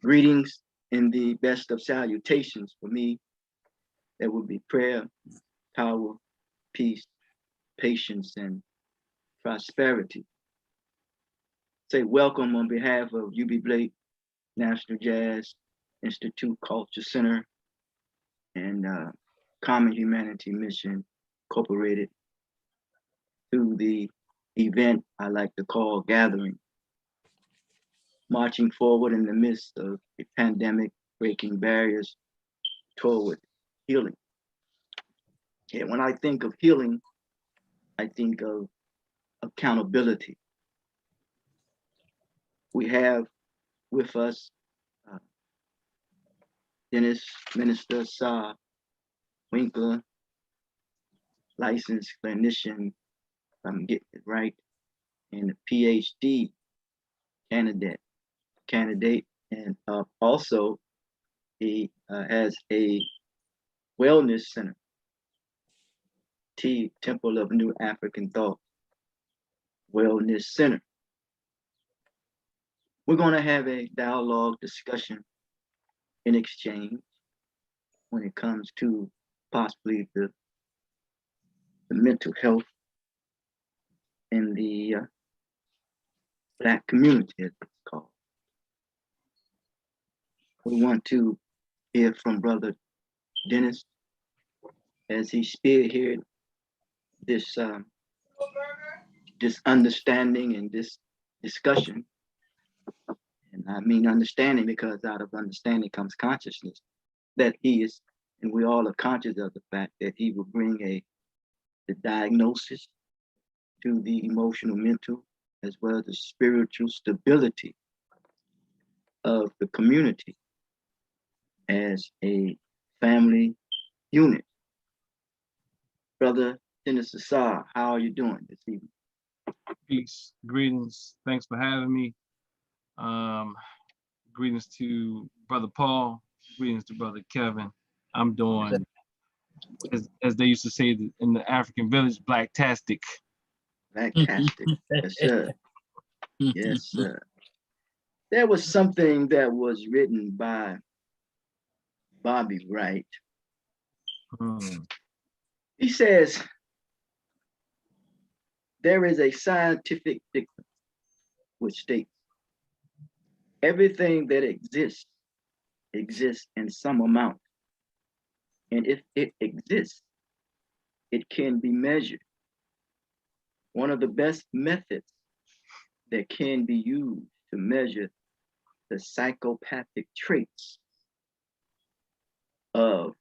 Greetings in the best of salutations for me. There will be prayer, power, peace, patience, and prosperity. Say welcome on behalf of UB Blake National Jazz Institute Culture Center and Common Humanity Mission Incorporated to the event I like to call Gathering, marching forward in the midst of a pandemic, breaking barriers toward healing. And when I think of healing, I think of accountability. We have with us Dennis Minister Ausar Winkler, licensed clinician, if I'm getting it right, and a PhD candidate, and also he has a wellness center, Temple of New African Thought Wellness Center. We're going to have a dialogue discussion in exchange when it comes to possibly the mental health in the Black community, as it's called. We want to hear from Brother Dennis as he spearheaded this this understanding and this discussion. And I mean understanding because out of understanding comes consciousness, that he is, and we all are conscious of the fact that he will bring the diagnosis to the emotional, mental, as well as the spiritual stability of the community as a family unit. Brother Dennis Ausar, how are you doing this evening? Peace, greetings. Thanks for having me. Greetings to Brother Paul. Greetings to Brother Kevin. I'm doing, as they used to say in the African village, blacktastic. Blacktastic. Yes, sir. Yes, sir. There was something that was written by Bobby Wright. He says, there is a scientific dictum which states, everything that exists in some amount. And if it exists, it can be measured. One of the best methods that can be used to measure the psychopathic traits of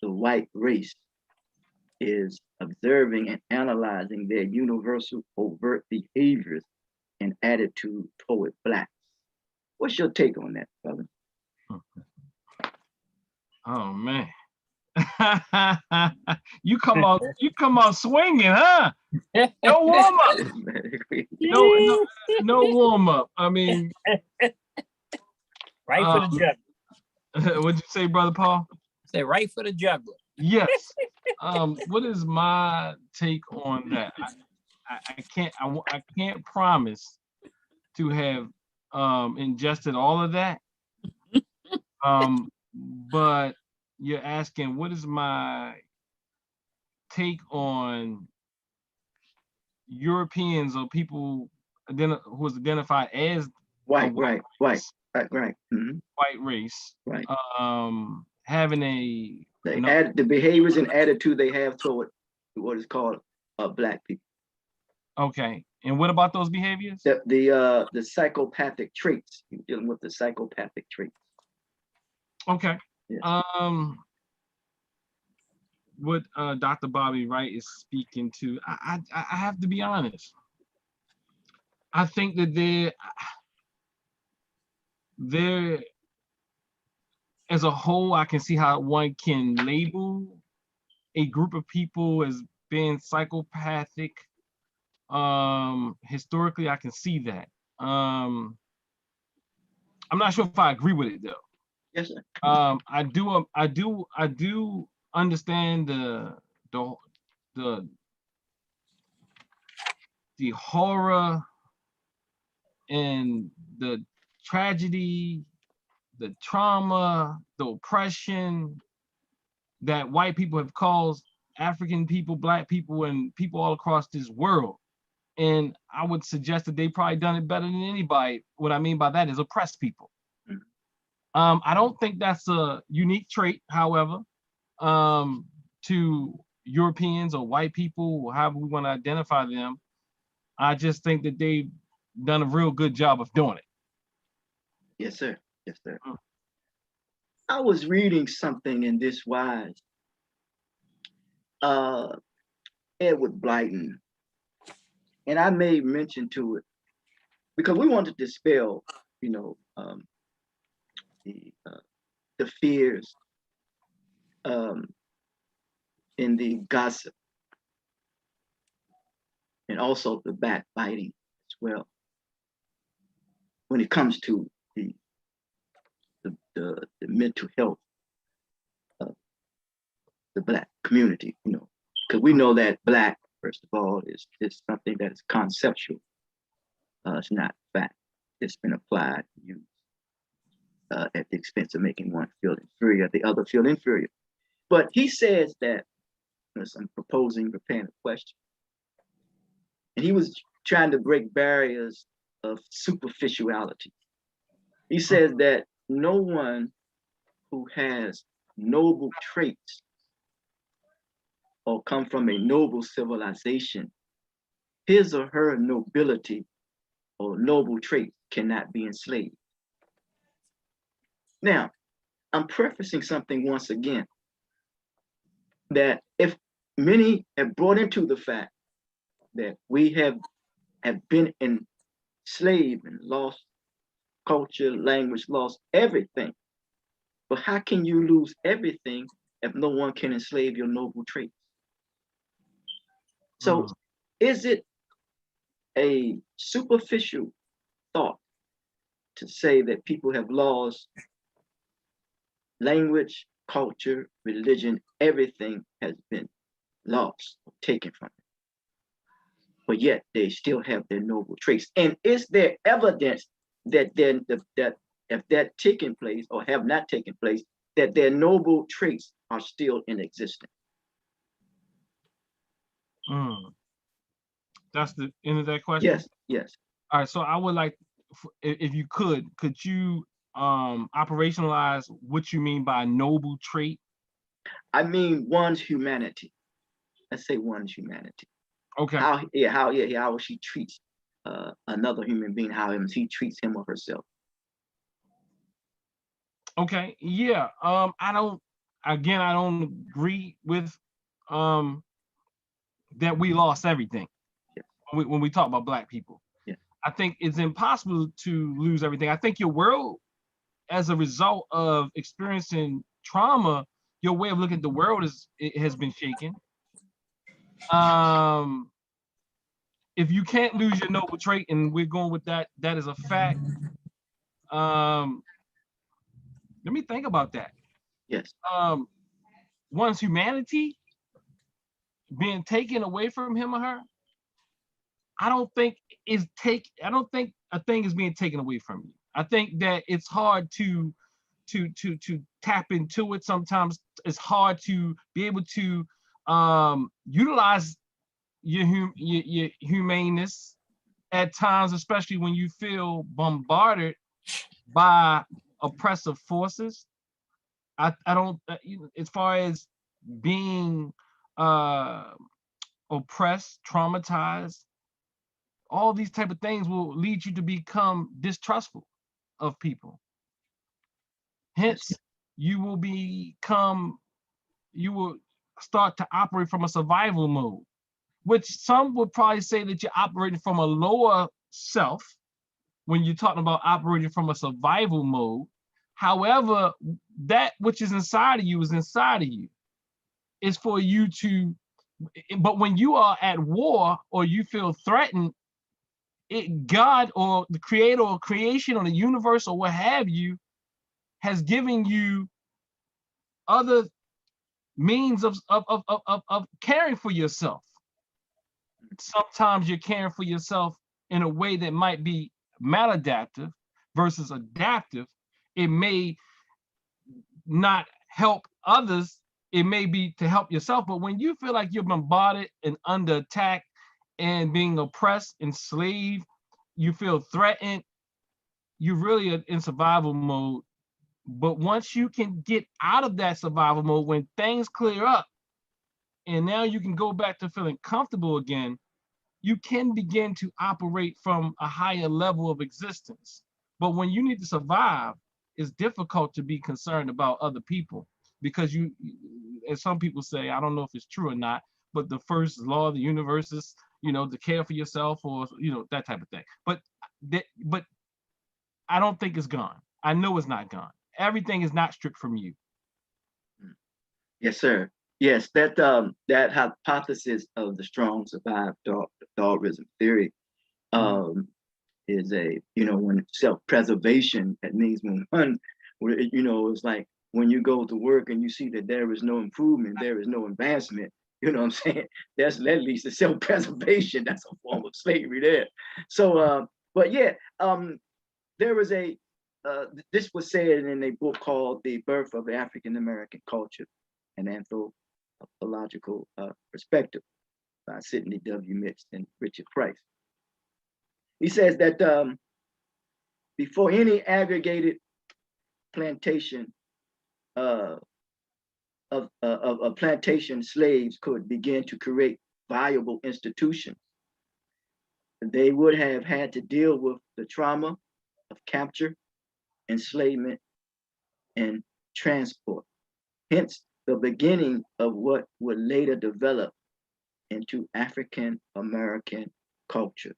the white race is observing and analyzing their universal overt behaviors and attitude toward Blacks. What's your take on that, brother? Oh man. you come out swinging, huh? No warm up. No warm up. I mean, right for the juggler. What'd you say, Brother Paul? Say right for the juggler. Yes. What is my take on that? I can't promise to have ingested all of that. But you're asking, what is my take on Europeans or people who is identified as white, right. Mm-hmm. White race, right? Having the behaviors and attitude they have toward what is called Black people. Okay, and what about those behaviors? The psychopathic traits. You're dealing with the psychopathic traits. Okay. Yes. What Dr. Bobby Wright is speaking to, I have to be honest. I think that there, as a whole, I can see how one can label a group of people as being psychopathic. Historically, I can see that. I'm not sure if I agree with it though. Yes, sir. I do understand the horror and the tragedy, the trauma, the oppression that white people have caused African people, Black people, and people all across this world. And I would suggest that they probably done it better than anybody. What I mean by that is oppress people. I don't think that's a unique trait, however, to Europeans or white people, or however we want to identify them. I just think that they've done a real good job of doing it. Yes, sir. Yes, sir. I was reading something in this wise. Edward Blyton, and I made mention to it because we want to dispel, the fears in the gossip and also the backbiting as well when it comes to the mental health of the Black community, because we know that Black, first of all, is something that is conceptual. It's not fact. It's been applied and used at the expense of making one feel inferior, the other feel inferior. But he says that, I'm preparing a question, and he was trying to break barriers of superficiality. He says that no one who has noble traits or come from a noble civilization, his or her nobility or noble trait cannot be enslaved. Now, I'm prefacing something once again, that if many have brought into the fact that we have been enslaved and lost culture, language, lost everything. But how can you lose everything if no one can enslave your noble traits? So is it a superficial thought to say that people have lost language, culture, religion, everything has been lost or taken from them, but yet they still have their noble traits? And is there evidence that that if that taken place or have not taken place, that their noble traits are still in existence? That's the end of that question? Yes, yes. All right, so I would like, if you could you operationalize what you mean by noble trait? I mean one's humanity. Let's say one's humanity. Okay. How she treats another human being, how he treats him or herself. Okay, yeah. I don't agree with that we lost everything. Yeah. When we talk about Black people. Yeah. I think it's impossible to lose everything. I think your world, as a result of experiencing trauma, your way of looking at the world has been shaken. If you can't lose your noble trait, and we're going with that is a fact. Let me think about that. Yes. One's humanity being taken away from him or her, I don't think a thing is being taken away from you. I think that it's hard to tap into it. Sometimes it's hard to be able to utilize your humaneness at times, especially when you feel bombarded by oppressive forces. I don't, as far as being oppressed, traumatized, all these type of things will lead you to become distrustful of people. Hence, you will start to operate from a survival mode, which some would probably say that you're operating from a lower self when you're talking about operating from a survival mode. However, that which is inside of you is inside of you. It's for you to, but when you are at war or you feel threatened, God or the creator or creation or the universe or what have you has given you other means of caring for yourself. Sometimes you're caring for yourself in a way that might be maladaptive. versus adaptive, it may not help others. It may be to help yourself. But when you feel like you're bombarded and under attack and being oppressed, enslaved, you feel threatened, you really are in survival mode. But once you can get out of that survival mode, when things clear up, and now you can go back to feeling comfortable again, you can begin to operate from a higher level of existence. But when you need to survive, it's difficult to be concerned about other people, because you, as some people say, I don't know if it's true or not, but the first law of the universe is, to care for yourself, or, that type of thing. But I don't think it's gone. I know it's not gone. Everything is not stripped from you. Yes, sir. Yes, that hypothesis of the strong survive Darwinism theory is a, when self-preservation, that means when one, it's like when you go to work and you see that there is no improvement, there is no advancement, you know what I'm saying? That leads to self-preservation. That's a form of slavery there. So, but yeah, there was this was said in a book called The Birth of the African American Culture, an Anthropological Perspective by Sidney W. Mitz and Richard Price. He says that before any aggregated plantation of plantation slaves could begin to create viable institutions, they would have had to deal with the trauma of capture, enslavement, and transport. Hence, the beginning of what would later develop into African American culture.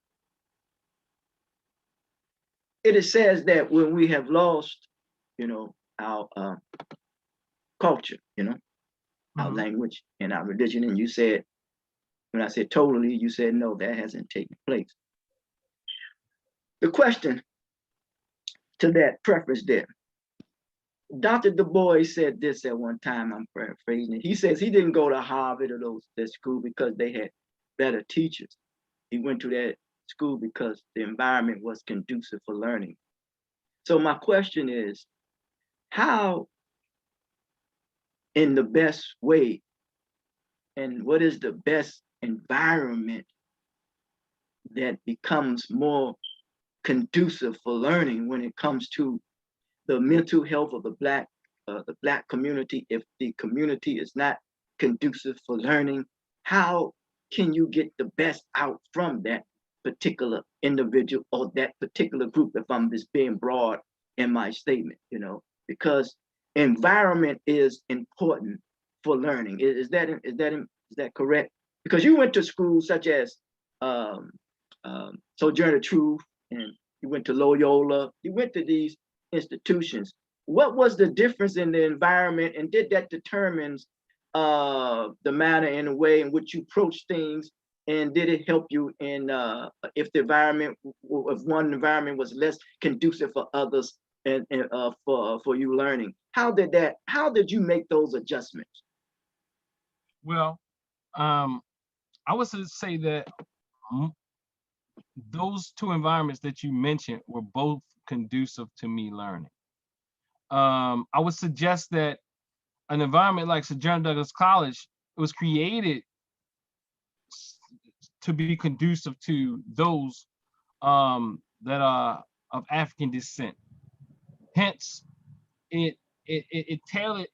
It says that when we have lost, our culture, our language and our religion, and you said, when I said totally, you said no, that hasn't taken place. The question to that preface there, Dr. Du Bois said this at one time, I'm paraphrasing it. He says he didn't go to Harvard or that school because they had better teachers. He went to that school because the environment was conducive for learning. So my question is, how in the best way, and what is the best environment that becomes more conducive for learning when it comes to the mental health of the black community? If the community is not conducive for learning, how can you get the best out from that particular individual or that particular group, if I'm just being broad in my statement, because environment is important for learning. Is that correct? Because you went to schools such as Sojourner Truth, and you went to Loyola, you went to these institutions. What was the difference in the environment, and did that determine the manner and the way in which you approach things? And did it help you in if one environment was less conducive for others and for you learning? How did you make those adjustments? Well, I would say that those two environments that you mentioned were both conducive to me learning. I would suggest that an environment like Sojourner Douglas College was created to be conducive to those that are of African descent. Hence, it tailored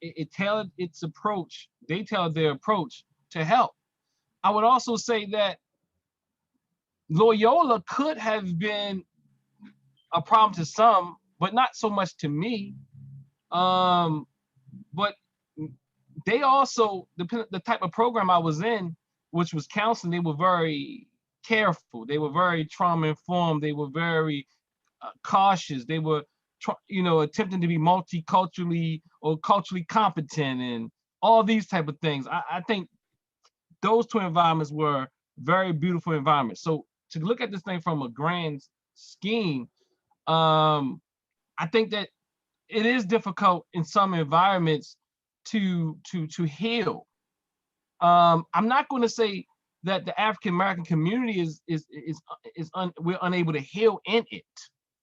its approach. They tailored their approach to help. I would also say that Loyola could have been a problem to some, but not so much to me. But they also, the type of program I was in, which was counseling, they were very careful. They were very trauma informed. They were very cautious. They were, attempting to be multiculturally or culturally competent and all these type of things. I think those two environments were very beautiful environments. So to look at this thing from a grand scheme, I think that it is difficult in some environments to heal. I'm not going to say that the African American community we're unable to heal in it.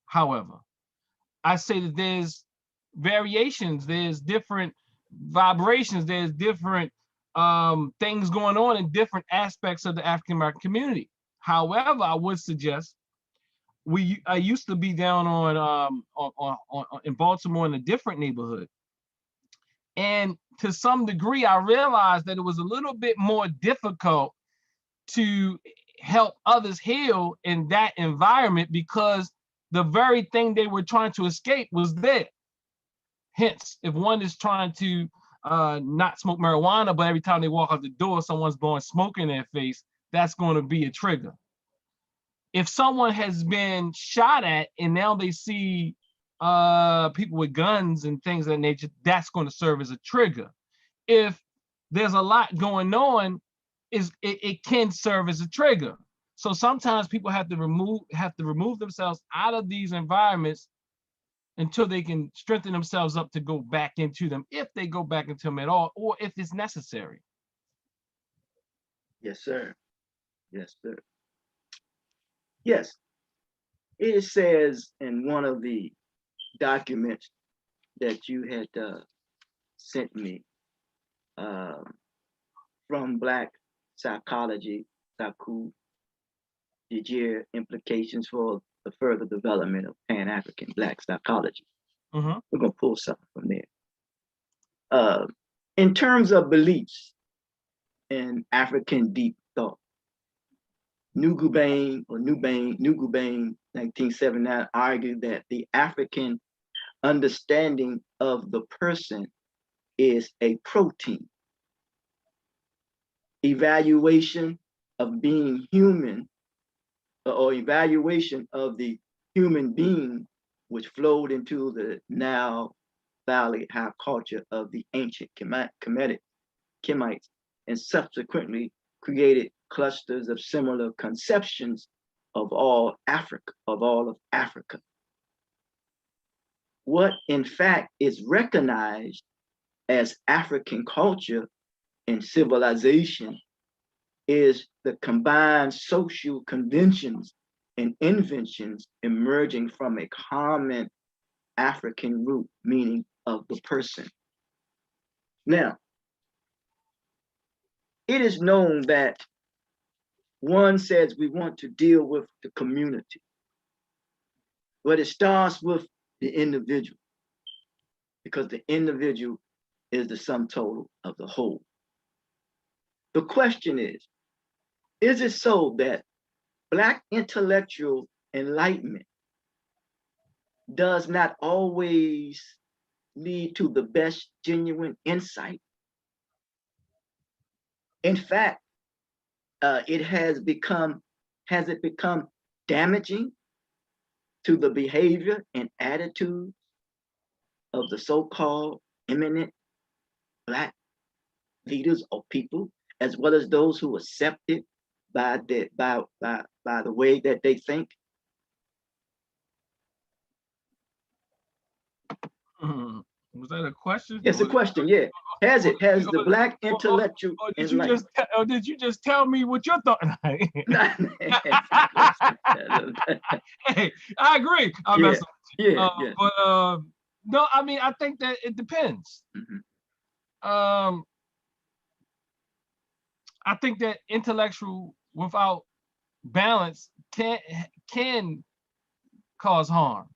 However, I say that there's variations, there's different vibrations, there's different things going on in different aspects of the African American community. However, I would suggest I used to be down on in Baltimore in a different neighborhood, and to some degree, I realized that it was a little bit more difficult to help others heal in that environment because the very thing they were trying to escape was there. Hence, if one is trying to not smoke marijuana, but every time they walk out the door, someone's blowing smoke in their face, that's going to be a trigger. If someone has been shot at and now they see people with guns and things of that nature, that's going to serve as a trigger. If there's a lot going on, it can serve as a trigger. So sometimes people have to remove themselves out of these environments until they can strengthen themselves up to go back into them, if they go back into them at all, or if it's necessary. Yes, sir. Yes, sir. Yes. It says in one of the documents that you had sent me from Black Psychology, Saku, Dijir, implications for the further development of Pan-African Black psychology. Mm-hmm. We're going to pull something from there. In terms of beliefs in African deep thought, Nugubane 1979 argued that the African understanding of the person is a protein. Evaluation of being human, or evaluation of the human being, which flowed into the Nile Valley high culture of the ancient Kemites, and subsequently created clusters of similar conceptions of all of Africa. What in fact is recognized as African culture and civilization is the combined social conventions and inventions emerging from a common African root, meaning of the person. Now, it is known that one says we want to deal with the community, but it starts with the individual, because the individual is the sum total of the whole. The question is it so that Black intellectual enlightenment does not always lead to the best genuine insight? In fact, has it become damaging to the behavior and attitude of the so-called eminent Black leaders or people, as well as those who accept it by the way that they think? Was that a question? It's a question, yeah. Has the Black intellectual did you just tell me what your thought? Hey, I agree. But no, I mean, I think that it depends. Mm-hmm. I think that intellectual without balance can cause harm.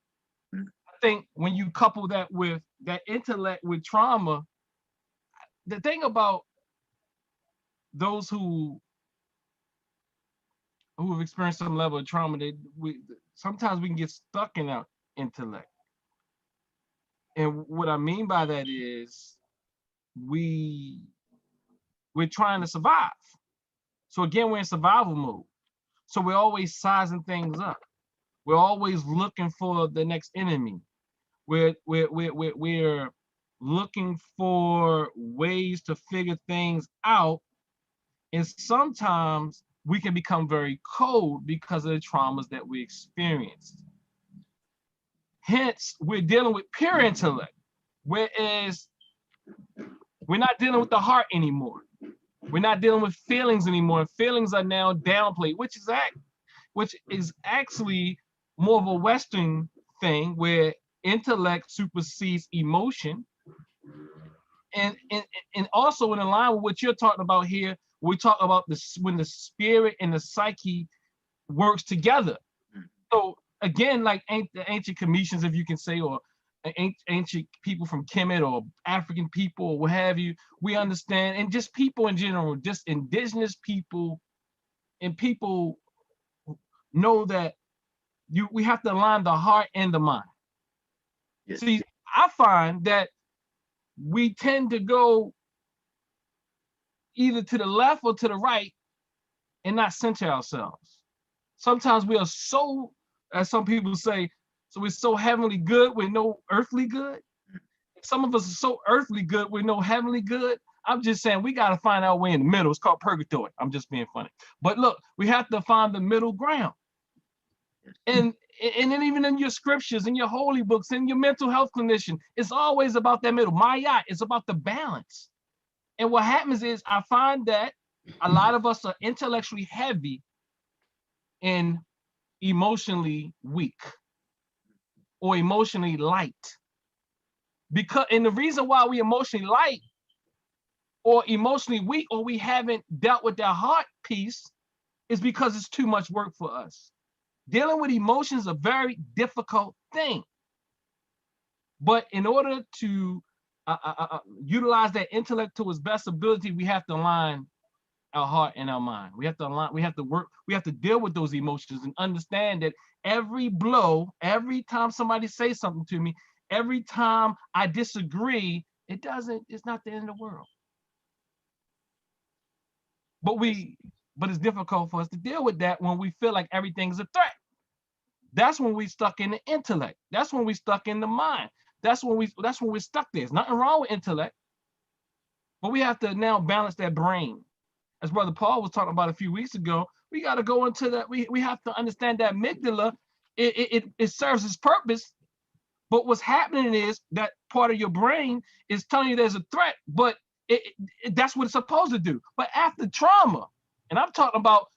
Mm-hmm. I think when you couple that with that intellect with trauma, the thing about those who have experienced some level of trauma, sometimes we can get stuck in our intellect. And what I mean by that is we're trying to survive. So again, we're in survival mode. So we're always sizing things up. We're always looking for the next enemy. We're looking for ways to figure things out. And sometimes we can become very cold because of the traumas that we experienced. Hence, we're dealing with pure intellect, whereas we're not dealing with the heart anymore. We're not dealing with feelings anymore. Feelings are now downplayed, which is actually more of a Western thing, where intellect supersedes emotion. And also in line with what you're talking about here, we talk about this when the spirit and the psyche works together. So again, like the ancient Cometians, if you can say, or ancient people from Kemet or African people or what have you, we understand, and just people in general, just indigenous people and people know that we have to align the heart and the mind. Yes. See, I find that we tend to go either to the left or to the right and not center ourselves. Sometimes we are so, as some people say, so we're so heavenly good with no earthly good. Some of us are so earthly good with no heavenly good. I'm just saying we got to find our way in the middle. It's called purgatory. I'm just being funny. But look, we have to find the middle ground. And then even in your scriptures, in your holy books, in your mental health clinician, it's always about that middle. Maya, it's about the balance. And what happens is I find that a lot of us are intellectually heavy and emotionally weak or emotionally light. And the reason why we emotionally light or emotionally weak or we haven't dealt with that heart piece is because it's too much work for us. Dealing with emotions is a very difficult thing. But in order to utilize that intellect to its best ability, we have to align our heart and our mind. We have to align, we have to work, we have to deal with those emotions and understand that every blow, every time somebody says something to me, every time I disagree, it's not the end of the world. But it's difficult for us to deal with that when we feel like everything's a threat. That's when we stuck in the intellect. That's when we stuck in the mind. That's when we're stuck there. There's nothing wrong with intellect, but we have to now balance that brain. As Brother Paul was talking about a few weeks ago, we got to go into that. We have to understand that amygdala, it serves its purpose, but what's happening is that part of your brain is telling you there's a threat, but that's what it's supposed to do. But after trauma, and I'm talking about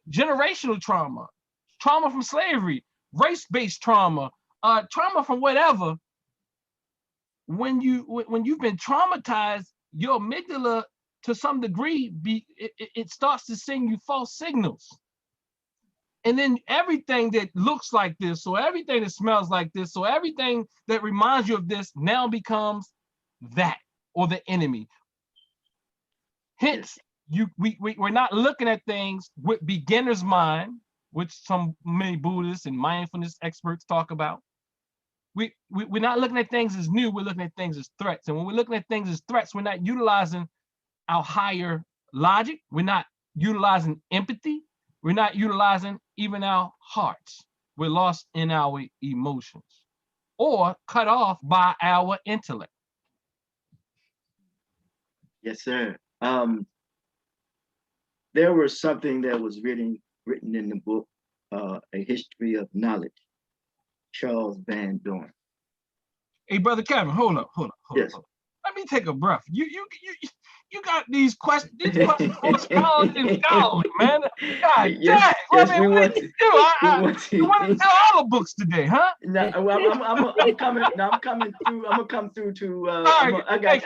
generational trauma, trauma from slavery, race-based trauma, trauma from whatever, when you've been traumatized, your amygdala to some degree it starts to send you false signals. And then everything that looks like this, or everything that smells like this, or everything that reminds you of this now becomes that or the enemy. Hence, we're not looking at things with beginner's mind, which many Buddhists and mindfulness experts talk about. We're not looking at things as new, we're looking at things as threats. And when we're looking at things as threats, we're not utilizing our higher logic, we're not utilizing empathy, we're not utilizing even our hearts. We're lost in our emotions or cut off by our intellect. Yes, sir. There was something that was written in the book, A History of Knowledge, Charles Van Doren. Hey, Brother Kevin, hold up. Yes. Let me take a breath. You got these questions. These questions more scholarly and scholarly, man. God Yes, dang. yes, I mean, what do you do? You want to tell all the books today, huh? No, well, I'm coming. No, I'm coming through. I'm gonna come through to. All right, I got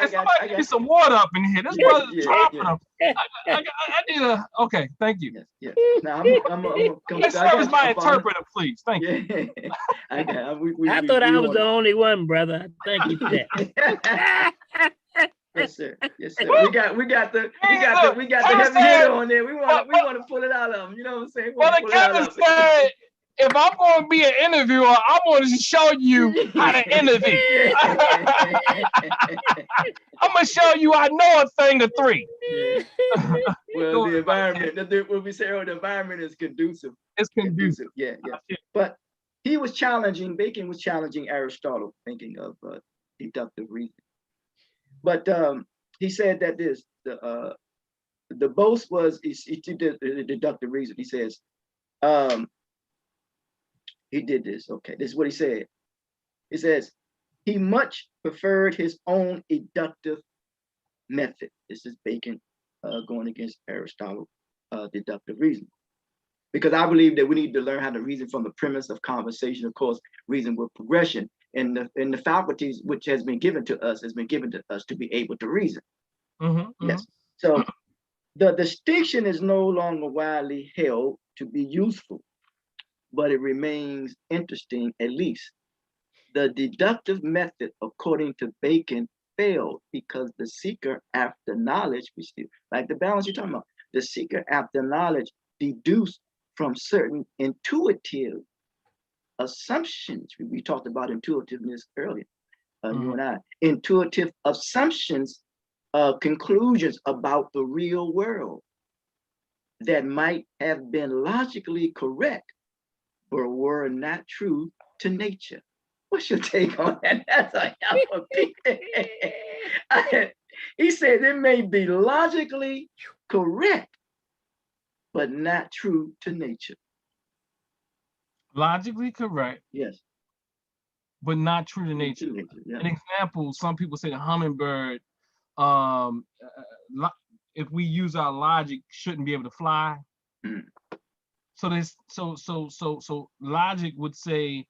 give me some water up in here. This brother's chopping them. I need a. Okay, thank you. Yes. Now I'm gonna come. Hey, serve as my interpreter, please. Thank you. I thought I was the only one, brother. Thank you for that. Yes, sir. Yes, sir. We got the heavy hitter on there. We want to pull it out of them. You know what I'm saying? Well, Kevin said, if I'm going to be an interviewer, I'm going to show you how to interview. I'm going to show you I know a thing or three. Yeah. Well, the environment, what we say, the environment is conducive. It's conducive. Yeah. But Bacon was challenging Aristotle, thinking of deductive reasoning. But he said that the boast was he did the deductive reason. He says he did this. Okay, this is what he said. He says he much preferred his own deductive method. This is Bacon going against Aristotle deductive reasoning. Because I believe that we need to learn how to reason from the premise of conversation. Of course, reason with progression and the faculties which has been given to us to be able to reason. Yes. So the distinction is no longer widely held to be useful, but it remains interesting at least. The deductive method, according to Bacon, failed because the seeker after knowledge, we still like the balance you're talking about, the seeker after knowledge deduced from certain intuitive assumptions. We talked about intuitiveness earlier, you and I. Intuitive assumptions, conclusions about the real world that might have been logically correct, but were not true to nature. What's your take on that? That's a hell of a He said it may be logically correct, but not true to nature. Logically correct. Yes. But not true to nature. Yeah. An example, some people say the hummingbird, if we use our logic, shouldn't be able to fly. So logic would say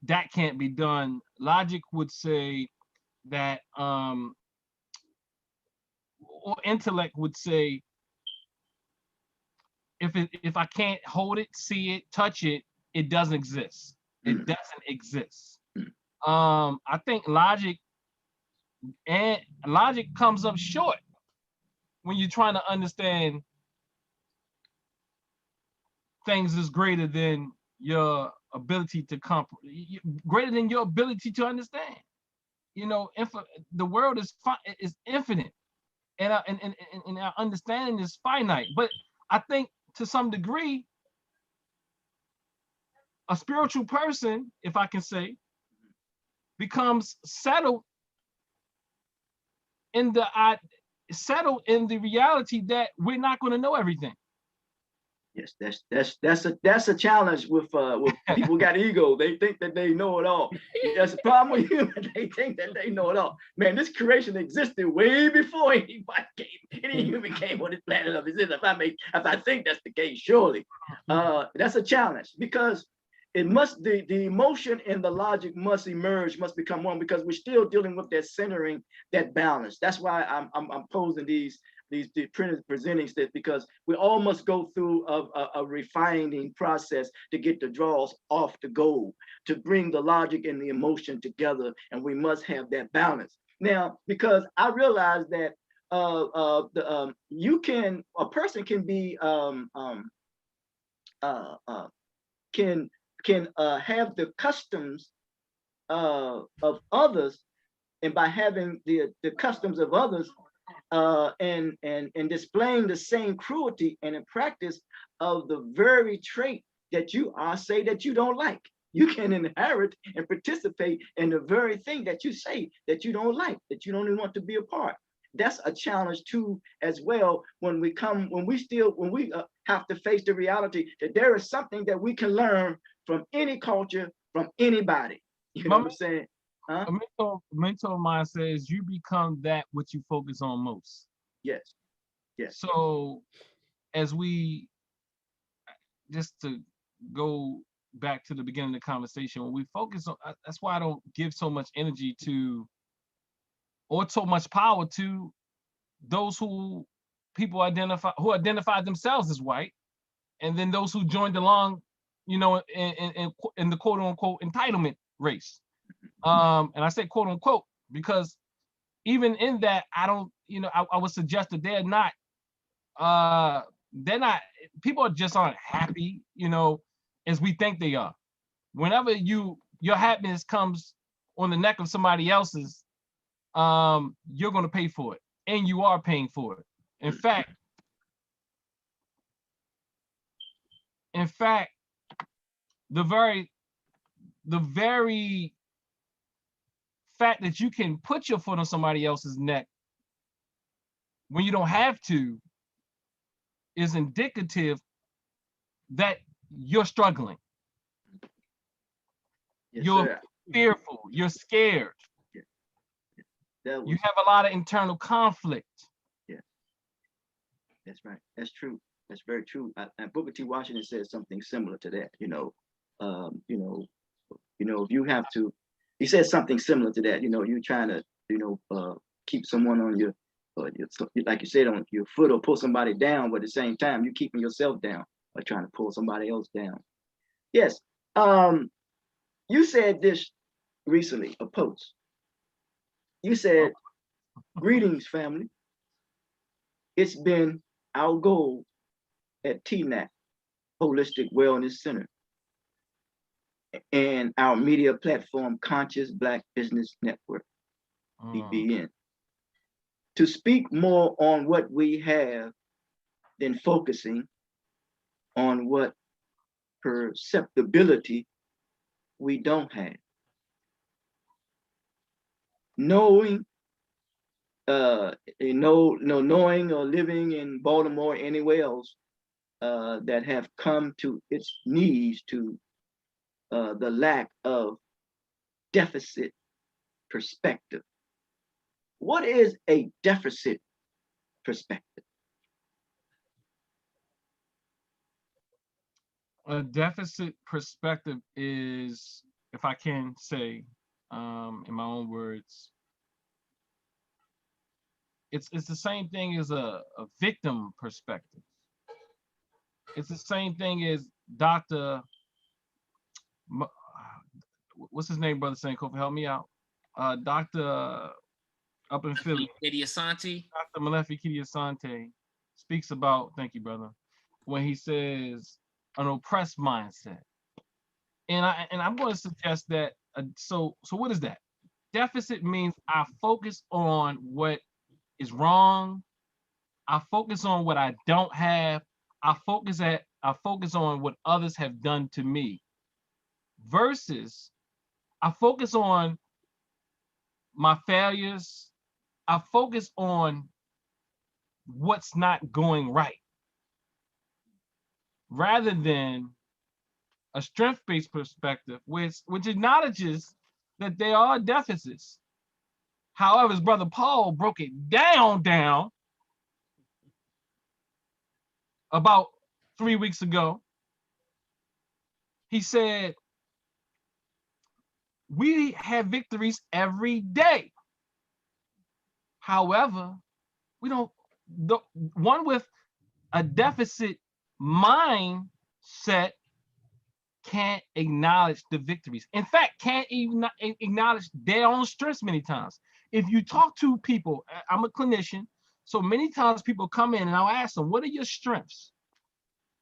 that can't be done. Logic would say that, or intellect would say, if I can't hold it, see it, touch it, it doesn't exist. It doesn't exist. I think logic comes up short when you're trying to understand things is greater than your ability to greater than your ability to understand. You know, the world is infinite, and our understanding is finite. But I think to some degree, a spiritual person, if I can say, becomes settled in the reality that we're not going to know everything. Yes, that's a challenge with people got ego. They think that they know it all. That's the problem with humans. They think that they know it all. Man, this creation existed way before any human came on this planet of existence. If I think that's the case, surely that's a challenge, because it must the emotion and the logic must emerge, must become one, because we're still dealing with that centering, that balance. That's why I'm posing these presenting this, because we all must go through a refining process to get the draws off the goal, to bring the logic and the emotion together, and we must have that balance. Now, because I realize that a person can be can have the customs of others, and by having the customs of others, and displaying the same cruelty and in practice of the very trait that you say that you don't like. You can inherit and participate in the very thing that you say that you don't like, that you don't even want to be a part. That's a challenge too, as well, when we have to face the reality that there is something that we can learn from any culture, from anybody. You know what I'm saying? Huh? A mental mind says you become that which you focus on most. Yes. Yes. So as we, just to go back to the beginning of the conversation, when we focus on, that's why I don't give so much energy to, or so much power to, those who identify themselves as white, and then those who joined along, you know, in the quote unquote entitlement race. And I say quote unquote because even in that, I don't, you know, I would suggest that they're not, people just aren't happy, you know, as we think they are. Whenever your happiness comes on the neck of somebody else's, you're going to pay for it, and you are paying for it. In fact, the very fact that you can put your foot on somebody else's neck when you don't have to is indicative that you're struggling. Yes, you're sir. fearful, you're scared. You have a lot of internal conflict. Yeah, that's right. That's true. That's very true. And Booker T. Washington says something similar to that. If you have to, he said something similar to that. You know, you're trying to, keep someone on your, like you said, on your foot or pull somebody down, but at the same time, you're keeping yourself down or trying to pull somebody else down. Yes. You said this recently, a post. You said, greetings, family. It's been our goal at TNAC, Holistic Wellness Center, and our media platform, Conscious Black Business Network, BBN, to speak more on what we have than focusing on what perceptibility we don't have. Knowing knowing or living in Baltimore, anywhere else, that have come to its knees to the lack of deficit perspective. What is a deficit perspective? A deficit perspective is, if I can say, in my own words, it's the same thing as a victim perspective. It's the same thing as Dr. What's his name, brother Sankofa? Help me out. Dr. up in Philly. Asante. Dr. Malefi Asante speaks about, thank you, brother, when he says an oppressed mindset. And I'm going to suggest that, so what is that? Deficit means I focus on what is wrong. I focus on what I don't have. I focus on what others have done to me, versus I focus on my failures. I focus on what's not going right, rather than a strength-based perspective, which acknowledges that there are deficits. However, as Brother Paul broke it down about 3 weeks ago, he said, we have victories every day. However, we don't, the one with a deficit mindset can't acknowledge the victories. In fact, can't even acknowledge their own strengths many times. If you talk to people, I'm a clinician, so many times people come in and I'll ask them, what are your strengths?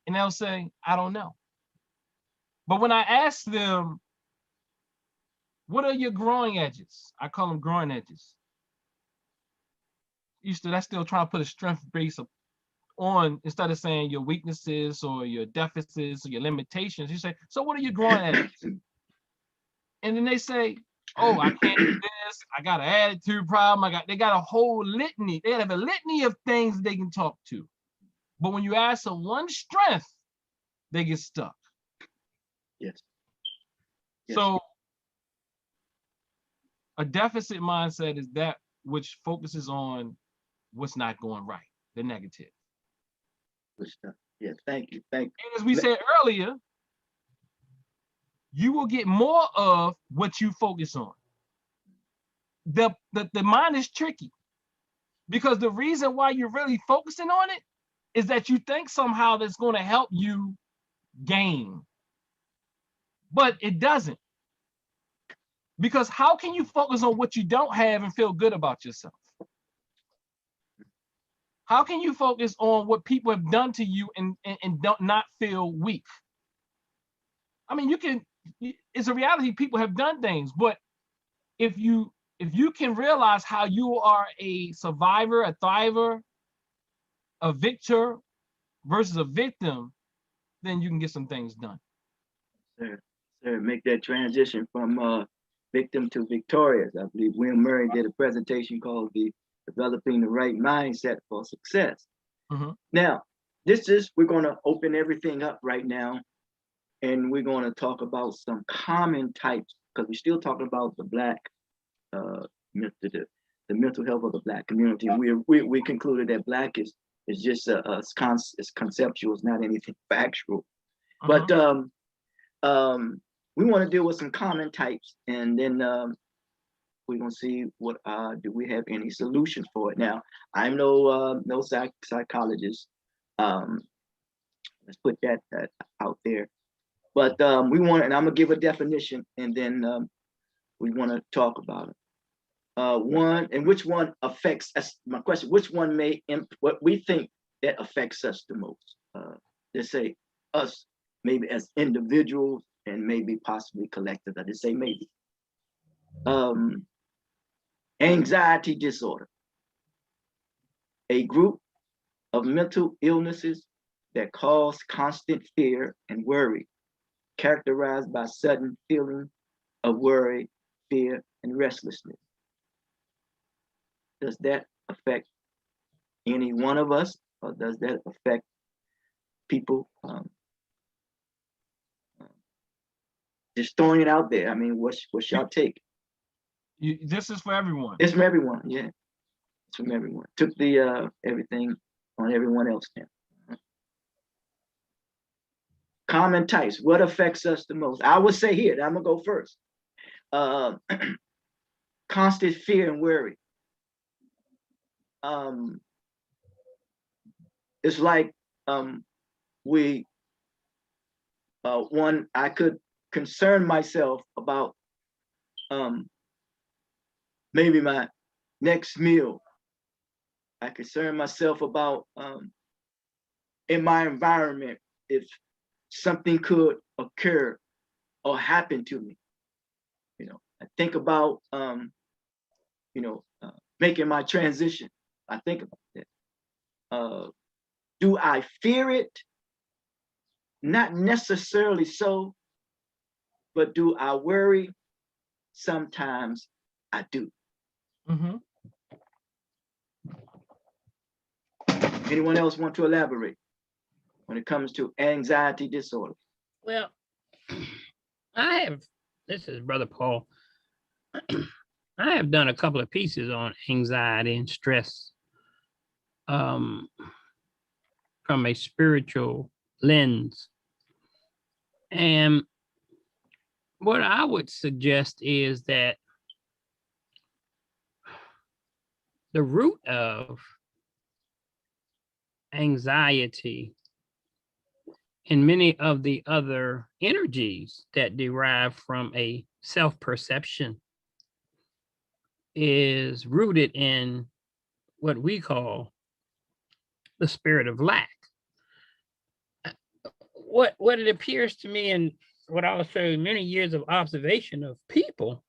And they'll say, I don't know. But when I ask them, what are your growing edges? I call them growing edges. That's still trying to put a strength base on, instead of saying your weaknesses or your deficits or your limitations. You say, so what are your growing edges? And then they say, oh, I can't do this. I got an attitude problem. They got a whole litany. They have a litany of things they can talk to. But when you ask them one strength, they get stuck. Yes. So a deficit mindset is that which focuses on what's not going right, the negative. Good stuff. Yes, thank you. And as we said earlier, you will get more of what you focus on. The mind is tricky, because the reason why you're really focusing on it is that you think somehow that's going to help you gain, but it doesn't. Because how can you focus on what you don't have and feel good about yourself? How can you focus on what people have done to you and don't not feel weak? I mean, it's a reality, people have done things, but if you can realize how you are a survivor, a thriver, a victor versus a victim, then you can get some things done. Sir, make that transition from victim to victorious. I believe William Murray did a presentation called the Developing the Right Mindset for Success. Now, we're going to open everything up right now, and we're going to talk about some common types, because we're still talking about the Black, the mental health of the Black community. And we concluded that Black is just it's conceptual, it's not anything factual. But we want to deal with some common types, and then we're gonna see what do we have any solutions for it. Now, I'm no psychologist. Let's put that out there. But we want, and I'm gonna give a definition, and then we want to talk about it. One, and which one affects us? My question: which one what we think that affects us the most? Let's say us, maybe as individuals, and maybe possibly collective. I just say maybe. Anxiety disorder, a group of mental illnesses that cause constant fear and worry, characterized by sudden feeling of worry, fear, and restlessness. Does that affect any one of us, or does that affect people? Just throwing it out there. I mean, what's your take? This is for everyone. It's from everyone, yeah. It's from everyone. Took the everything on everyone else now. Common types. What affects us the most? I would say here, I'm gonna go first. Constant fear and worry. It's like one, I could concern myself about maybe my next meal. I concern myself about in my environment if something could occur or happen to me. You know, I think about making my transition. I think about that. Do I fear it? Not necessarily so, but do I worry? Sometimes I do. Mm-hmm. Anyone else want to elaborate when it comes to anxiety disorder? Well, this is Brother Paul. I have done a couple of pieces on anxiety and stress from a spiritual lens. And what I would suggest is that the root of anxiety and many of the other energies that derive from a self-perception is rooted in what we call the spirit of lack. What it appears to me, and what I'll show many years of observation of people,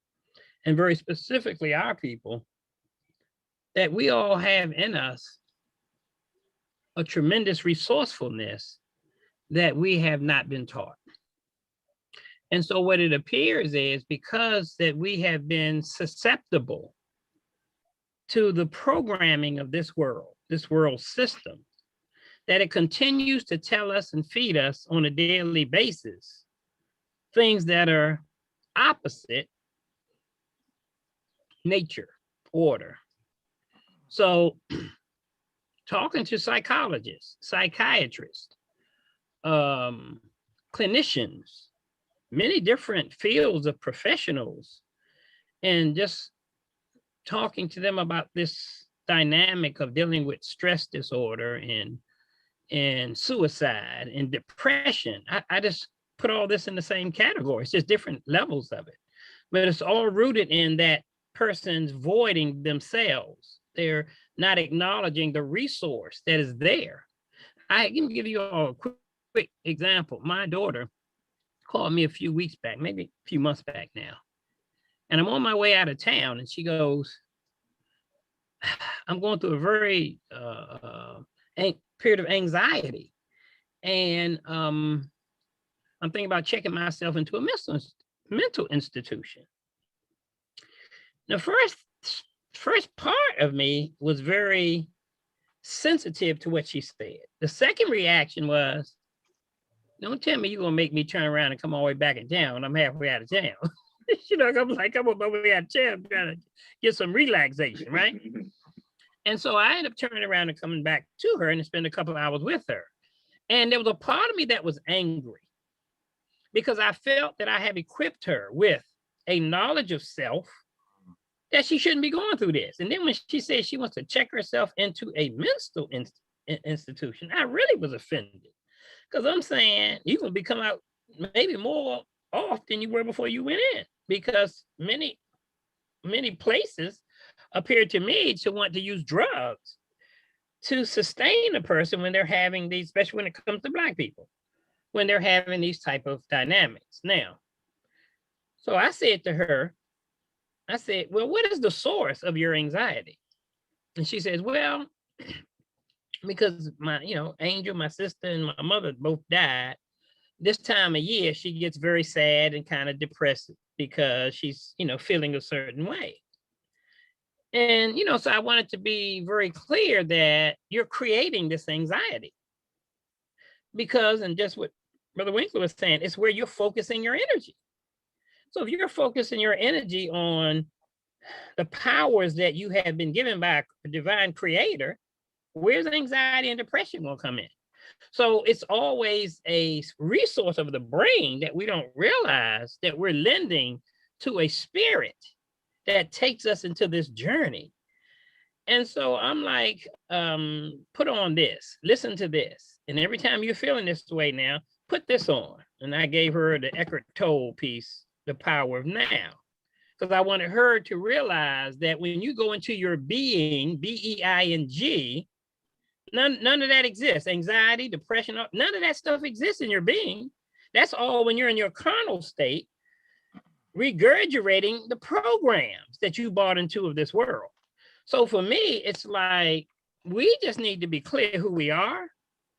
and very specifically our people, that we all have in us a tremendous resourcefulness that we have not been taught. And so what it appears is, because that we have been susceptible to the programming of this world system, that it continues to tell us and feed us on a daily basis things that are opposite nature, order. So talking to psychologists, psychiatrists, clinicians, many different fields of professionals, and just talking to them about this dynamic of dealing with stress disorder and suicide and depression. I just put all this in the same category. It's just different levels of it, but it's all rooted in that person's voiding themselves. They're not acknowledging the resource that is there. I can give you a quick example. My daughter called me a few weeks back, maybe a few months back now, and I'm on my way out of town, and she goes, I'm going through a very period of anxiety, and I'm thinking about checking myself into a mental institution. The first part of me was very sensitive to what she said. The second reaction was, don't tell me you're gonna make me turn around and come all the way back in town. I'm halfway out of town. I'm on my way out of town trying to get some relaxation, right? And so I ended up turning around and coming back to her and spend a couple of hours with her. And there was a part of me that was angry. because I felt that I have equipped her with a knowledge of self that she shouldn't be going through this. And then when she said she wants to check herself into a mental institution, I really was offended, because I'm saying you're going to become out maybe more off than you were before you went in, because many places appear to me to want to use drugs to sustain a person when they're having these, especially when it comes to Black people, when they're having these type of dynamics. Now, so I said to her, I said, well, what is the source of your anxiety? And she says, well, because my, Angel, my sister, and my mother both died. This time of year, she gets very sad and kind of depressed because she's, feeling a certain way. And, so I wanted to be very clear that you're creating this anxiety because, and just what Brother Winkler was saying, it's where you're focusing your energy. So if you're focusing your energy on the powers that you have been given by a divine creator, where's anxiety and depression going to come in? So it's always a resource of the brain that we don't realize that we're lending to a spirit that takes us into this journey. And so I'm like, put on this, listen to this. And every time you're feeling this way now, put this on. And I gave her the Eckhart Tolle piece, The Power of Now, because I wanted her to realize that when you go into your being, B-E-I-N-G, none of that exists. Anxiety, depression, none of that stuff exists in your being. That's all when you're in your carnal state, regurgitating the programs that you bought into of this world. So for me, it's like, we just need to be clear who we are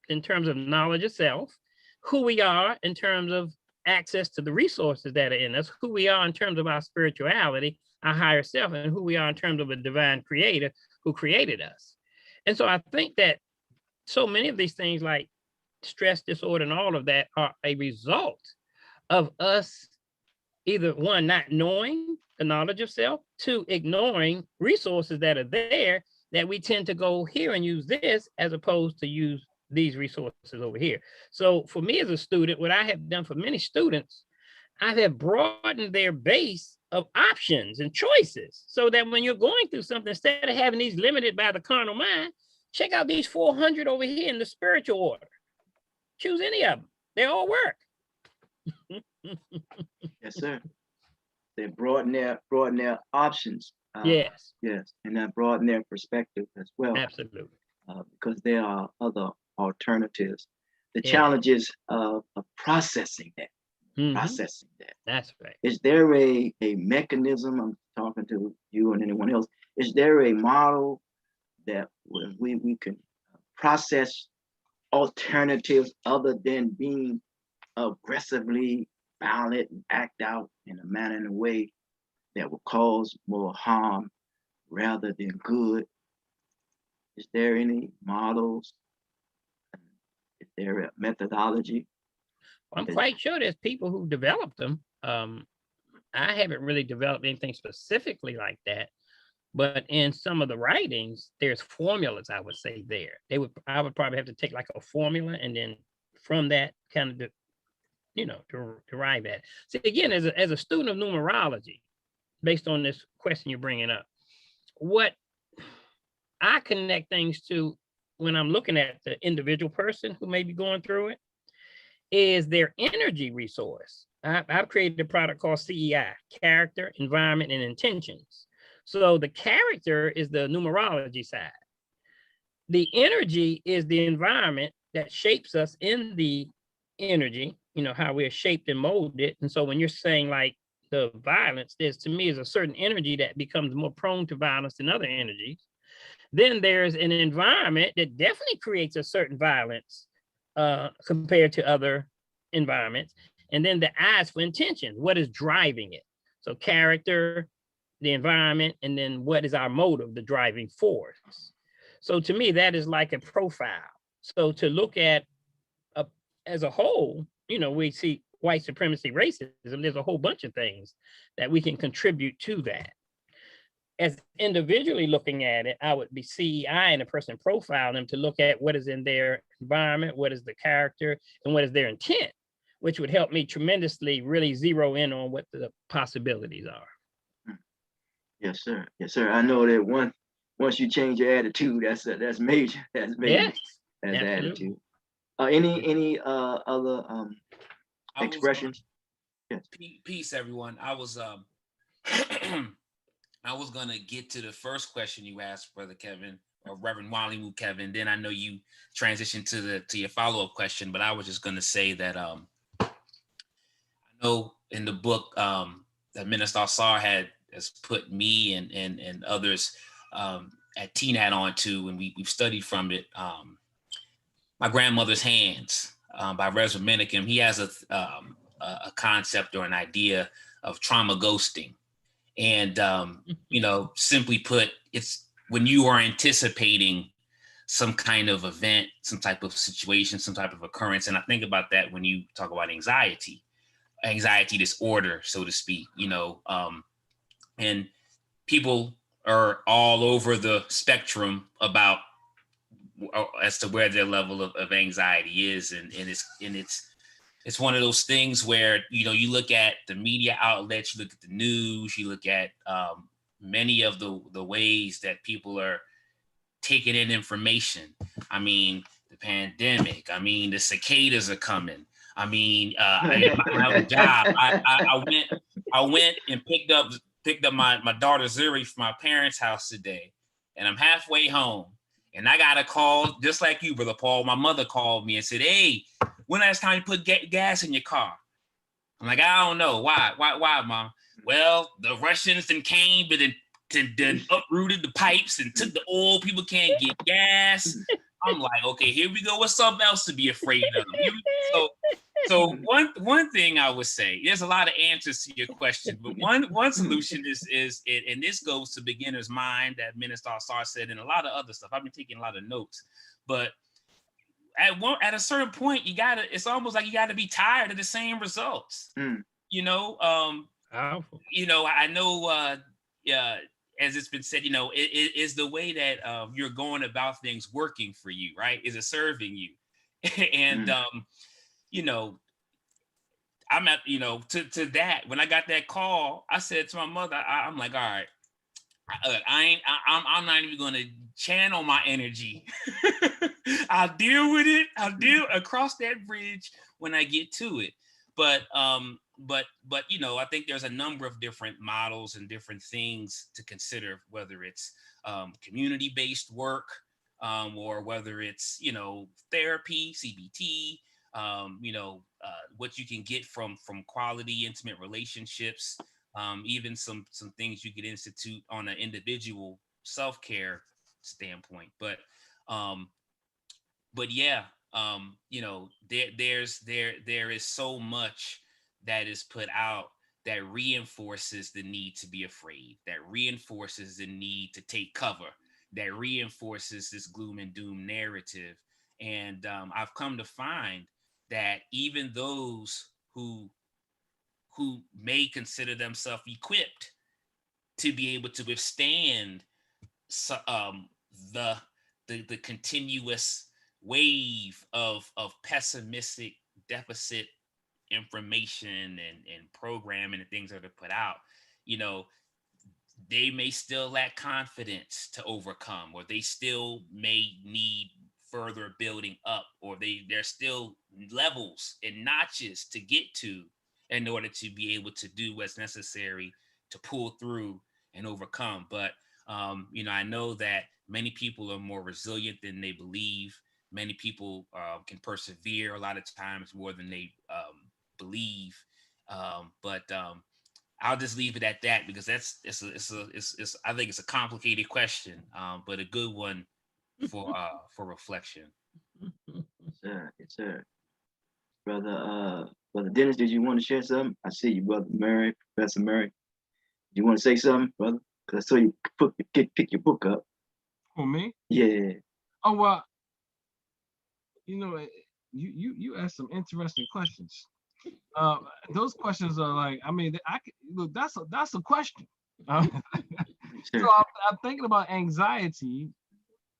in terms of knowledge of self, who we are in terms of access to the resources that are in us, who we are in terms of our spirituality, our higher self, and who we are in terms of a divine creator who created us. And so I think that so many of these things like stress disorder and all of that are a result of us either, one, not knowing the knowledge of self, two, ignoring resources that are there that we tend to go here and use this as opposed to use these resources over here. So for me as a student, what I have done for many students, I have broadened their base of options and choices so that when you're going through something, instead of having these limited by the carnal mind, check out these 400 over here in the spiritual order. Choose any of them. They all work. Yes, sir. They broaden their options. Yes. Yes, and that broaden their perspective as well. Absolutely. Because there are other alternatives. The Yeah. challenges of processing that. Mhm. Processing that. That's right. Is there a mechanism? I'm talking to you and anyone else. Is there a model that we can process alternatives other than being aggressively violent and act out in a manner, in a way that will cause more harm rather than good? Is there any models? Is there a methodology? I'm quite sure there's people who developed them. I haven't really developed anything specifically like that, but in some of the writings, there's formulas, I would say there. I would probably have to take like a formula and then from that kind of, derive at. See, again, as a student of numerology, based on this question you're bringing up, what I connect things to when I'm looking at the individual person who may be going through it is their energy resource. I've created a product called CEI, Character, Environment, and Intentions. So the character is the numerology side. The energy is the environment that shapes us in the energy, how we're shaped and molded. And so when you're saying like the violence, there's, to me, is a certain energy that becomes more prone to violence than other energies. Then there's an environment that definitely creates a certain violence compared to other environments. And then the eyes for intention, what is driving it? So character, the environment, and then what is our motive, the driving force. So to me, that is like a profile. So to look at as a whole, we see white supremacy, racism, there's a whole bunch of things that we can contribute to that. As individually looking at it, I would be CEI and a person profiling them to look at what is in their environment, what is the character, and what is their intent. which would help me tremendously really zero in on what the possibilities are. Yes, sir. Yes, sir. I know that once you change your attitude, that's major. That's major. Yes, That's absolutely. attitude. Any other expressions? Yes. Peace, everyone. I was I was gonna get to the first question you asked, Brother Kevin, or Reverend Mwalimu Kevin. Then I know you transitioned to your follow-up question, but I was just gonna say that I know in the book that Minister Ausar has put me and others at TNAT onto, and we've studied from it. My Grandmother's Hands by Reverend Menikim. He has a concept or an idea of trauma ghosting. And, simply put, it's when you are anticipating some kind of event, some type of situation, some type of occurrence. And I think about that when you talk about anxiety disorder, so to speak, and people are all over the spectrum about as to where their level of anxiety is. And it's one of those things where, you look at the media outlets, you look at the news, you look at many of the ways that people are taking in information. I mean, the pandemic, I mean, the cicadas are coming. I mean, I have a job. I went and picked up my daughter Zuri from my parents' house today, and I'm halfway home. And I got a call, just like you, Brother Paul. My mother called me and said, "Hey, when last time you put gas in your car?" I'm like, "I don't know. Why, Mom?" "Well, the Russians then came, but then uprooted the pipes and took the oil. People can't get gas." I'm like, okay, here we go with something else to be afraid of. So one thing I would say, there's a lot of answers to your question, but one solution is, and this goes to beginner's mind that Minister Ausar said, and a lot of other stuff. I've been taking a lot of notes, but at a certain point, it's almost like you gotta be tired of the same results. Powerful. I know, as it's been said, it is the way that you're going about things working for you, right? Is it serving you? And I'm at, to that, when I got that call, I said to my mother, I'm like, all right, I'm not even going to channel my energy. I'll deal with it. I'll deal across that bridge when I get to it. But I think there's a number of different models and different things to consider, whether it's community-based work, or whether it's, therapy, CBT, what you can get from quality, intimate relationships, even some things you could institute on an individual self-care standpoint. But yeah, there is so much that is put out that reinforces the need to be afraid, that reinforces the need to take cover, that reinforces this gloom and doom narrative. And I've come to find that even those who may consider themselves equipped to be able to withstand the continuous wave of pessimistic deficit information and programming and things that are put out, they may still lack confidence to overcome, or they still may need further building up, or there's still levels and notches to get to in order to be able to do what's necessary to pull through and overcome. But I know that many people are more resilient than they believe. Many people can persevere a lot of times more than they believe. But I'll just leave it at that, because it's I think it's a complicated question, but a good one for reflection. Yes, sir. Brother Dennis, did you want to share something? I see you, Brother Murray, Professor Murray. Do you want to say something, brother? Because I saw you pick your book up. For me? Yeah. Oh, well, you asked some interesting questions. Those questions are like, I mean, look, that's a question. So I'm thinking about anxiety,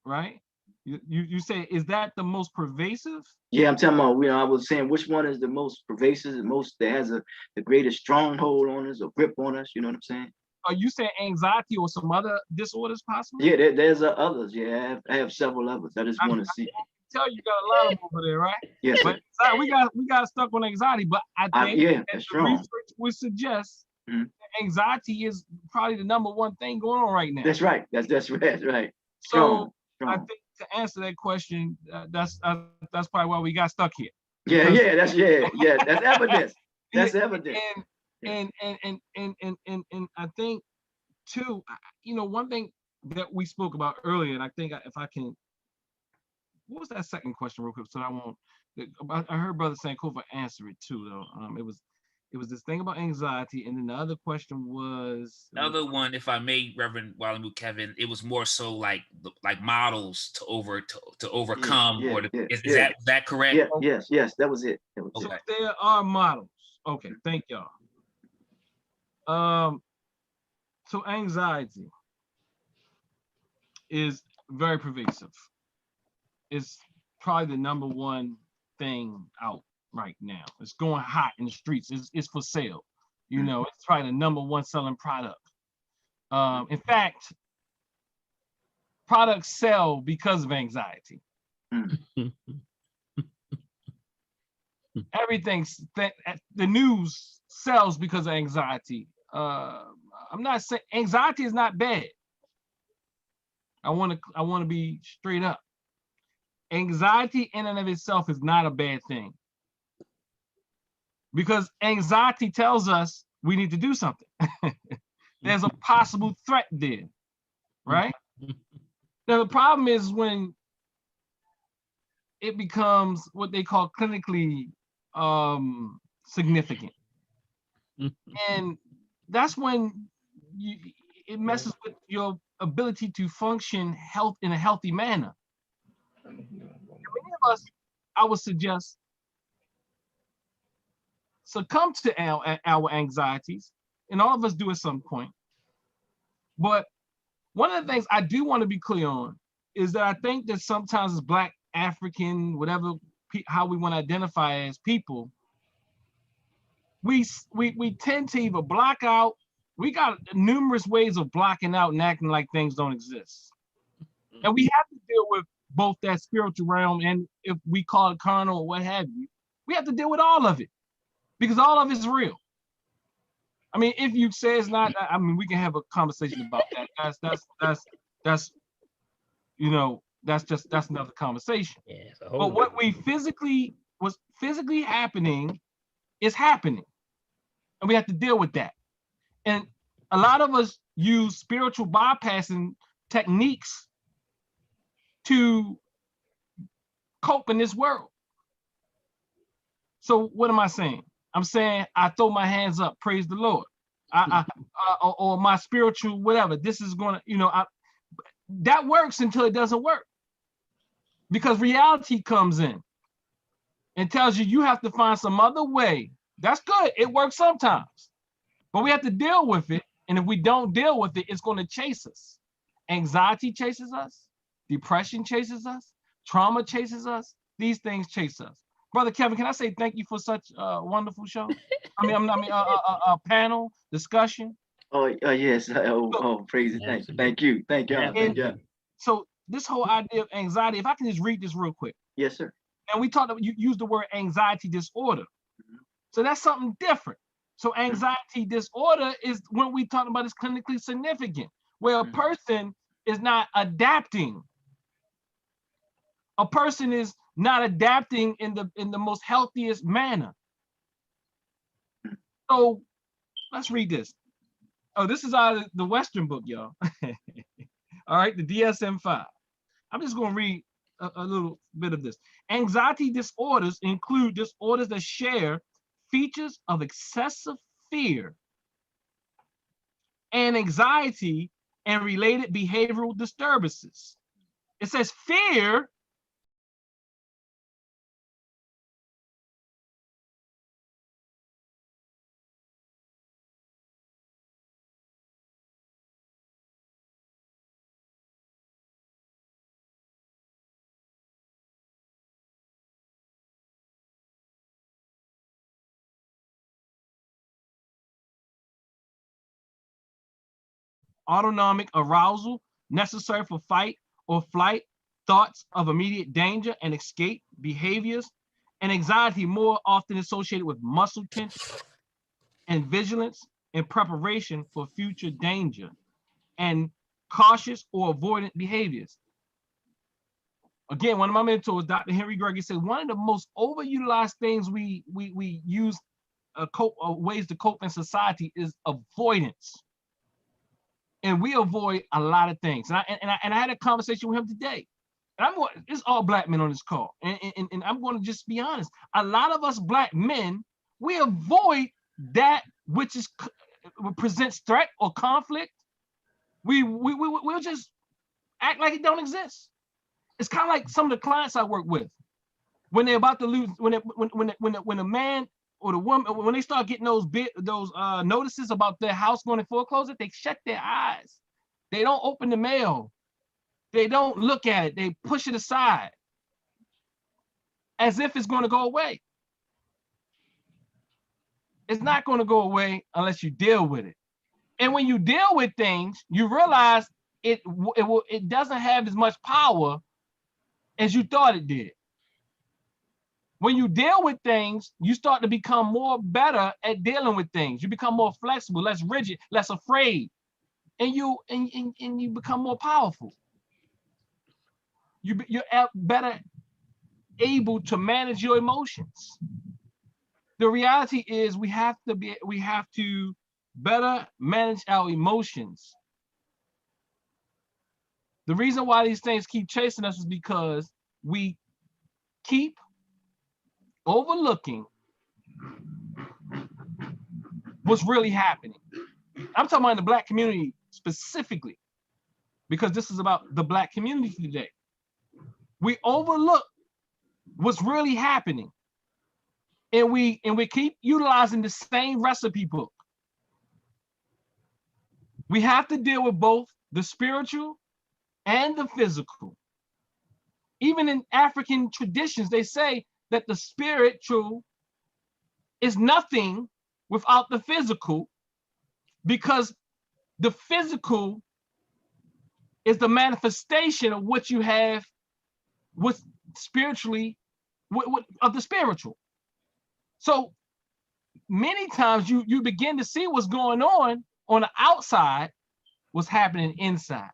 right? You say, is that the most pervasive? Yeah, I'm talking about, I was saying which one is the most pervasive, the most that has the greatest stronghold on us or grip on us, you know what I'm saying? Are you saying anxiety or some other disorders possibly? Yeah, there's others. Yeah, I have several others. I just want to see. Tell you got a lot of them over there, right? Yes, But sir. we got stuck on anxiety. But I think Yeah, that that's the strong. research would suggest Mhm. that anxiety is probably the number one thing going on right now. That's right. That's right. That's right. So Strong. I think to answer that question, that's probably why we got stuck here. Yeah, Because- That's evidence. That's evidence. And I think too, one thing that we spoke about earlier, and I think if I can, what was that second question real quick? So I won't. I heard Brother Sankofa answer it too, though. It was this thing about anxiety, and then the other question was The other one, if I may, Reverend Mwalimu Kevin, it was more so like models to overcome, is that correct? Yeah, yes, that was it. That was so it. there are models. Okay, thank y'all. So anxiety is very pervasive. It's probably the number one thing out right now. It's going hot in the streets. It's for sale. It's probably the number one selling product. In fact, products sell because of anxiety. Everything's the news sells because of anxiety. I'm not saying anxiety is not bad. I want to be straight up. Anxiety in and of itself is not a bad thing, because anxiety tells us we need to do something. There's a possible threat there, right? Now the problem is when it becomes what they call clinically significant, and that's when it messes with your ability to function in a healthy manner. And many of us, I would suggest, succumb to our anxieties, and all of us do at some point. But one of the things I do want to be clear on is that I think that sometimes as Black, African, whatever, how we want to identify as people, we tend to either block out. We got numerous ways of blocking out and acting like things don't exist. And we have to deal with both that spiritual realm and, if we call it carnal or what have you, we have to deal with all of it, because all of it's real. I mean, if you say it's not, I mean, we can have a conversation about that. That's another conversation. Yeah, but what was physically happening is happening, and we have to deal with that. And a lot of us use spiritual bypassing techniques to cope in this world. So what am I saying? I'm saying I throw my hands up, praise the Lord. Or my spiritual whatever. This is gonna, that works until it doesn't work, because reality comes in and tells you have to find some other way. That's good. It works sometimes, but we have to deal with it. And if we don't deal with it, it's going to chase us. Anxiety chases us. Depression chases us. Trauma chases us. These things chase us. Brother Kevin, can I say thank you for such a wonderful show? A panel discussion. Oh, yes. Praise it. Thank you. Thank you. So this whole idea of anxiety, if I can just read this real quick. Yes, sir. And we talked about, you used the word anxiety disorder. So that's something different. So anxiety disorder is when we talk about is clinically significant, where a person is not adapting. A person is not adapting in the most healthiest manner. So let's read this. Oh, this is out of the Western book, y'all. All right, the DSM-5. I'm just going to read a little bit of this. Anxiety disorders include disorders that share features of excessive fear and anxiety and related behavioral disturbances. It says fear autonomic arousal necessary for fight or flight, thoughts of immediate danger and escape behaviors, and anxiety more often associated with muscle tension and vigilance in preparation for future danger, and cautious or avoidant behaviors. Again, one of my mentors, Dr. Henry Gregory, said one of the most overutilized things we use ways to cope in society is avoidance. And we avoid a lot of things. And I had a conversation with him today. And it's all Black men on this call. And I'm going to just be honest. A lot of us Black men, we avoid that which presents threat or conflict. We'll just act like it don't exist. It's kind of like some of the clients I work with. When they're about to lose, when a man or the woman, when they start getting those notices about their house going to foreclosure, they shut their eyes. They don't open the mail. They don't look at it. They push it aside as if it's going to go away. It's not going to go away unless you deal with it. And when you deal with things, you realize it doesn't have as much power as you thought it did. When you deal with things, you start to become more better at dealing with things. You become more flexible, less rigid, less afraid, and you become more powerful. You're better able to manage your emotions. The reality is we have to better manage our emotions. The reason why these things keep chasing us is because we keep overlooking what's really happening. I'm talking about in the Black community specifically, because this is about the Black community today. We overlook what's really happening, and we keep utilizing the same recipe book. We have to deal with both the spiritual and the physical. Even in African traditions, they say that the spiritual is nothing without the physical, because the physical is the manifestation of what you have with spiritually, of the spiritual. So many times you begin to see what's going on the outside, what's happening inside.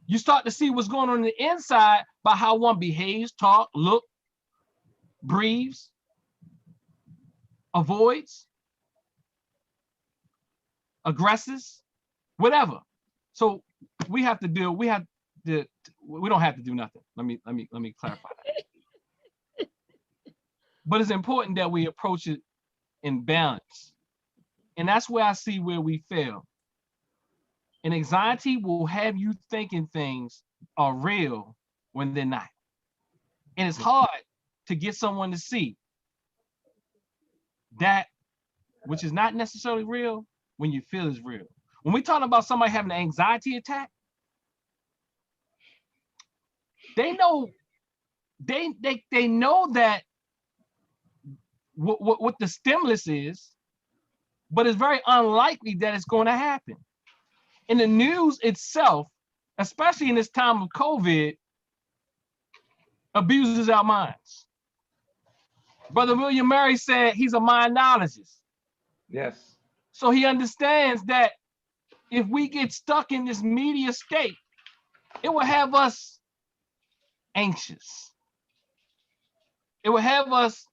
You start to see what's going on the inside by how one behaves, talk, look, breathes, avoids, aggresses, whatever. So we don't have to do nothing. Let me clarify that. But it's important that we approach it in balance. And that's where I see where we fail. And anxiety will have you thinking things are real when they're not. And it's hard to get someone to see that which is not necessarily real when you feel is real. When we're talking about somebody having an anxiety attack, they know that what the stimulus is, but it's very unlikely that it's going to happen. And the news itself, especially in this time of COVID, abuses our minds. Brother William Murray said he's a mindologist. Yes. So he understands that if we get stuck in this media state, it will have us anxious. It will have us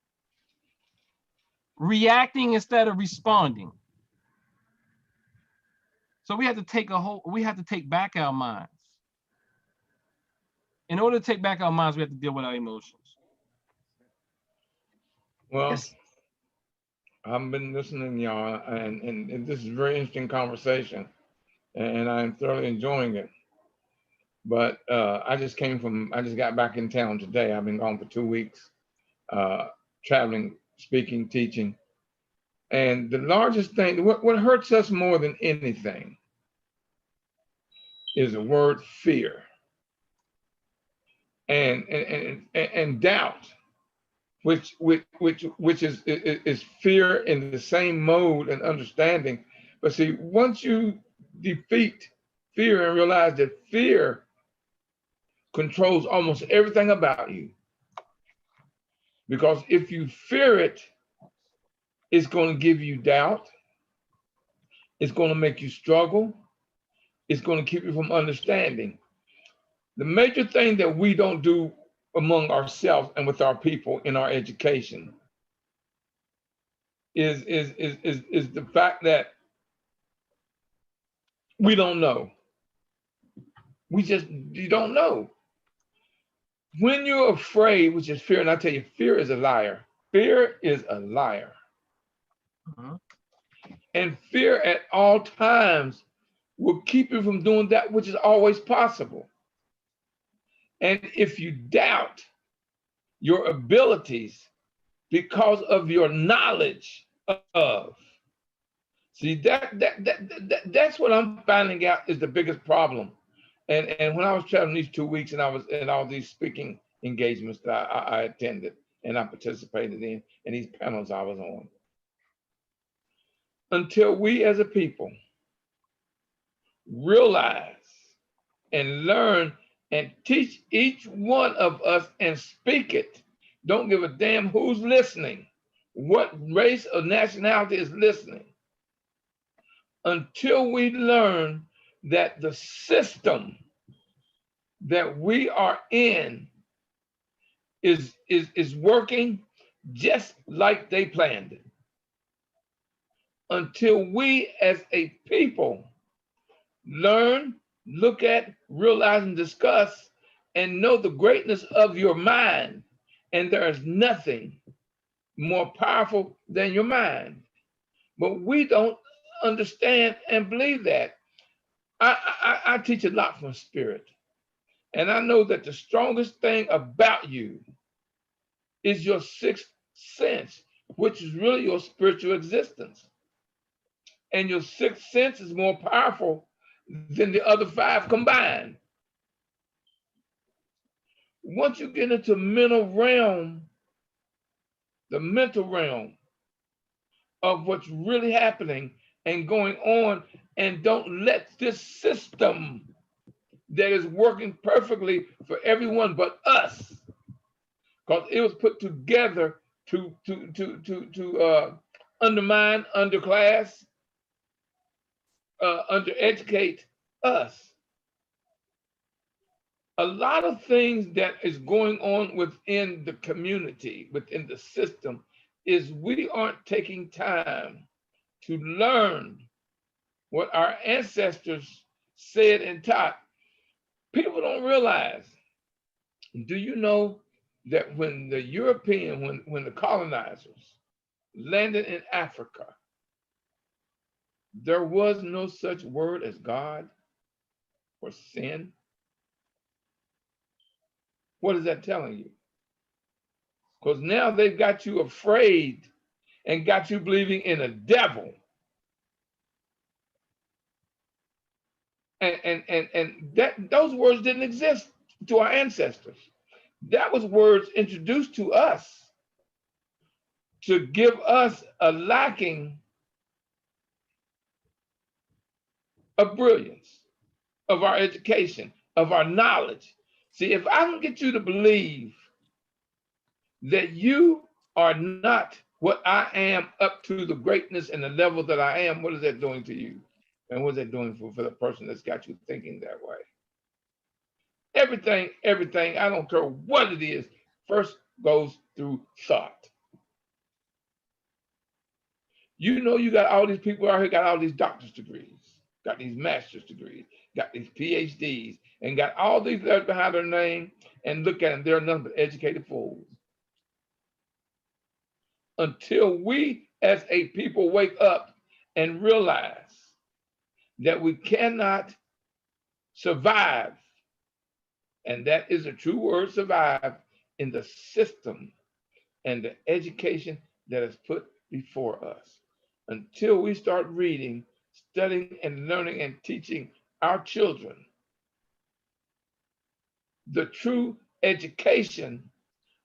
reacting instead of responding. So we have to take back our minds. In order to take back our minds, we have to deal with our emotions. Well, Yes. I've been listening, y'all, and this is a very interesting conversation, and I'm thoroughly enjoying it. But I just got back in town today. I've been gone for 2 weeks, traveling, speaking, teaching. And the largest thing, what hurts us more than anything is the word fear and doubt, which is fear in the same mode and understanding. But see, once you defeat fear and realize that fear controls almost everything about you. Because if you fear it, it's going to give you doubt. It's going to make you struggle. It's going to keep you from understanding. The major thing that we don't do among ourselves and with our people in our education is the fact that we don't know. You don't know. When you're afraid, which is fear, and I tell you, fear is a liar. Fear is a liar. And fear at all times will keep you from doing that which is always possible. And if you doubt your abilities because of your knowledge of, see, that's what I'm finding out is the biggest problem. And when I was traveling these 2 weeks and I was in all these speaking engagements that I attended and I participated in, and these panels I was on, until we as a people realize and learn and teach each one of us and speak it, don't give a damn who's listening, what race or nationality is listening, until we learn that the system that we are in is working just like they planned it. Until we as a people learn, look at, realize, and discuss, and know the greatness of your mind. And there is nothing more powerful than your mind. But we don't understand and believe that. I teach a lot from spirit. And I know that the strongest thing about you is your sixth sense, which is really your spiritual existence. And your sixth sense is more powerful than the other five combined. Once you get into the mental realm of what's really happening and going on, and don't let this system that is working perfectly for everyone but us, because it was put together to undermine, underclass, undereducate us. A lot of things that is going on within the community, within the system, is we aren't taking time to learn what our ancestors said and taught. People don't realize. Do you know that when the European, when the colonizers landed in Africa, there was no such word as God or sin? What is that telling you? Because now they've got you afraid and got you believing in a devil. And those words didn't exist to our ancestors. That was words introduced to us to give us a lacking of brilliance, of our education, of our knowledge. See, if I can get you to believe that you are not what I am up to the greatness and the level that I am, what is that doing to you? And what is that doing for the person that's got you thinking that way? Everything, I don't care what it is, first goes through thought. You know, you got all these people out here, got all these doctor's degrees, got these master's degrees, got these PhDs, and got all these letters behind their name, and look at them, they're nothing but educated fools. Until we as a people wake up and realize that we cannot survive, and that is a true word, survive, in the system and the education that is put before us. Until we start reading, studying, and learning and teaching our children the true education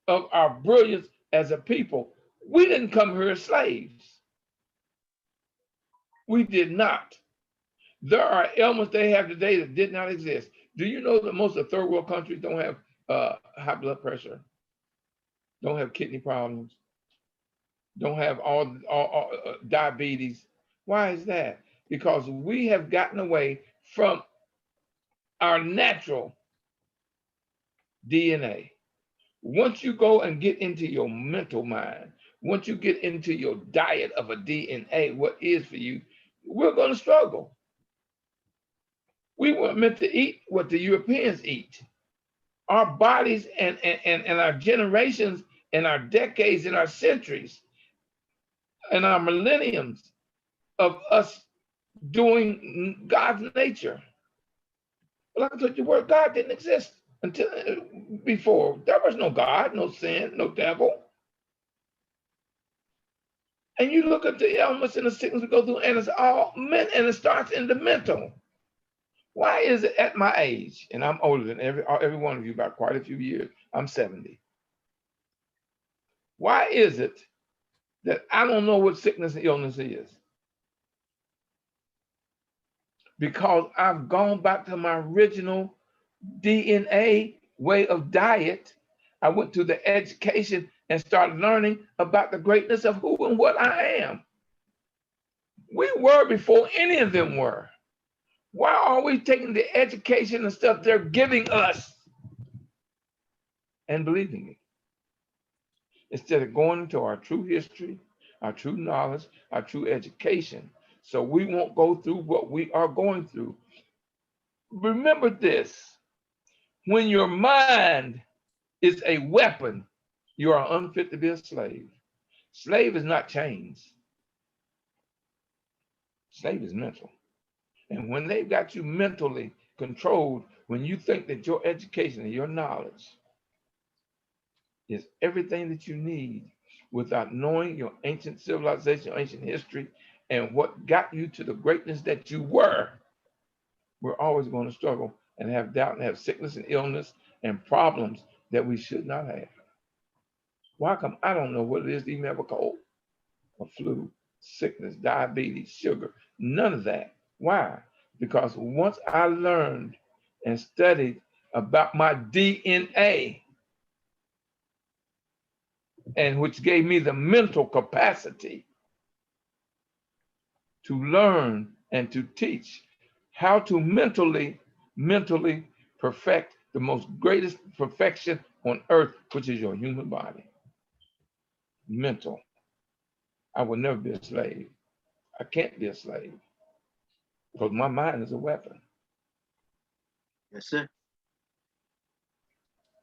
of our brilliance as a people. We didn't come here as slaves. We did not. There are ailments they have today that did not exist. Do you know that most of the third world countries don't have high blood pressure, don't have kidney problems, don't have all diabetes? Why is that? Because we have gotten away from our natural DNA. Once you go and get into your mental mind, once you get into your diet of a DNA, what is for you, we're going to struggle. We weren't meant to eat what the Europeans eat. Our bodies and our generations and our decades and our centuries and our millenniums of us doing God's nature. Like I told you, word God didn't exist until before. There was no God, no sin, no devil. And you look at the ailments and the sickness we go through, and it's all meant, and it starts in the mental. Why is it at my age, and I'm older than every one of you by quite a few years, I'm 70. Why is it that I don't know what sickness and illness is? Because I've gone back to my original DNA way of diet. I went to the education and started learning about the greatness of who and what I am. We were before any of them were. Why are we taking the education and stuff they're giving us and believing it? Instead of going into our true history, our true knowledge, our true education, so we won't go through what we are going through. Remember this, when your mind is a weapon, you are unfit to be a slave. Slave is not chains. Slave is mental. And when they've got you mentally controlled, when you think that your education and your knowledge is everything that you need without knowing your ancient civilization, ancient history, and what got you to the greatness that you were, we're always going to struggle and have doubt and have sickness and illness and problems that we should not have. Why come I don't know what it is to even have a cold, a flu, sickness, diabetes, sugar, none of that. Why? Because once I learned and studied about my DNA, and which gave me the mental capacity to learn and to teach how to mentally perfect the most greatest perfection on earth, which is your human body. Mental. I will never be a slave. I can't be a slave because my mind is a weapon. Yes, sir.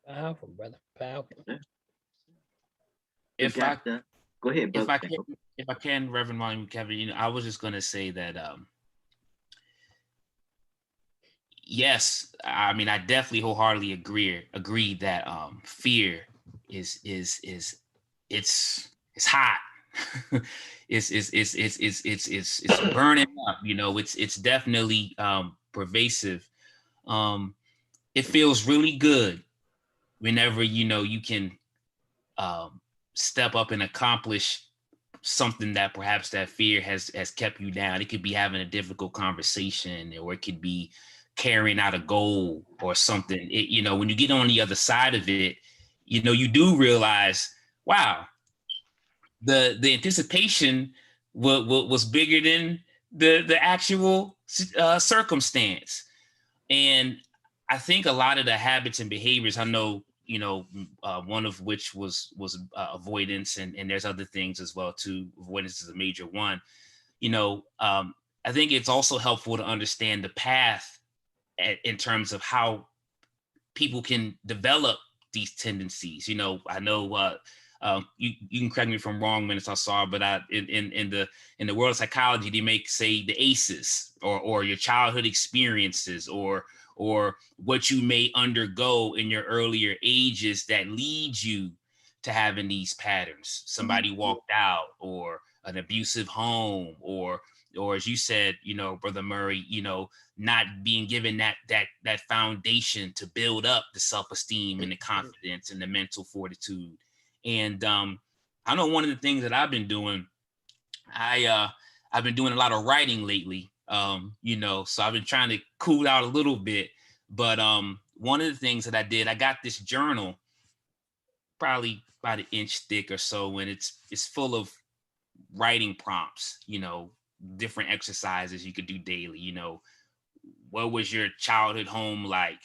Powerful, brother. Powerful. Yes, sir. If I Go ahead, if brother. I can, Reverend Mwalimu Kevin, I was just going to say that yes, I mean, I definitely wholeheartedly agree that fear is it's hot. it's burning up, it's definitely pervasive. It feels really good whenever you can step up and accomplish something that perhaps that fear has kept you down. It could be having a difficult conversation, or it could be carrying out a goal or something. When you get on the other side of it, you do realize, wow, the anticipation was bigger than the actual circumstance. And I think a lot of the habits and behaviors, I know, one of which was avoidance, and there's other things as well too. Avoidance is a major one. I think it's also helpful to understand the path in terms of how people can develop these tendencies. I know you can correct me if I'm wrong, Dennis Ausar, but in the world of psychology, they may say the ACEs, or your childhood experiences, or what you may undergo in your earlier ages that leads you to having these patterns. Somebody walked out, or an abusive home, or as you said, Brother Murray, not being given that foundation to build up the self-esteem and the confidence and the mental fortitude. And I know one of the things that I've been doing, I've been doing a lot of writing lately. You know, so I've been trying to cool out a little bit. But one of the things that I did, I got this journal, probably about an inch thick or so, and it's full of writing prompts, you know, different exercises you could do daily. You know, what was your childhood home like?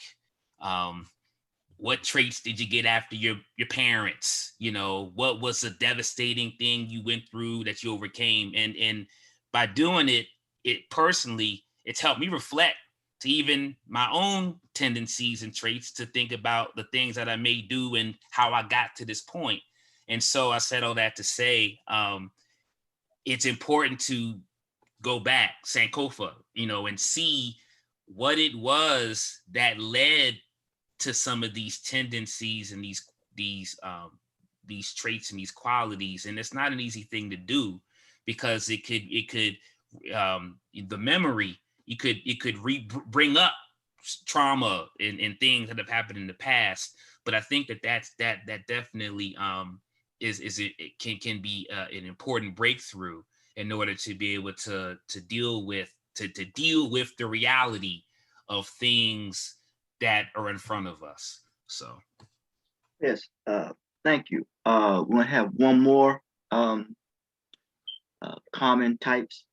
What traits did you get after your parents? You know, what was a devastating thing you went through that you overcame? And by doing it personally, it's helped me reflect to even my own tendencies and traits, to think about the things that I may do and how I got to this point. And so I said all that to say, it's important to go back, Sankofa, you know, and see what it was that led to some of these tendencies and these traits and these qualities. And it's not an easy thing to do, because it could the memory, it could bring up trauma and things that have happened in the past. But I think that definitely can be an important breakthrough in order to be able to deal with the reality of things that are in front of us. So Yes, thank you. We're gonna have one more common types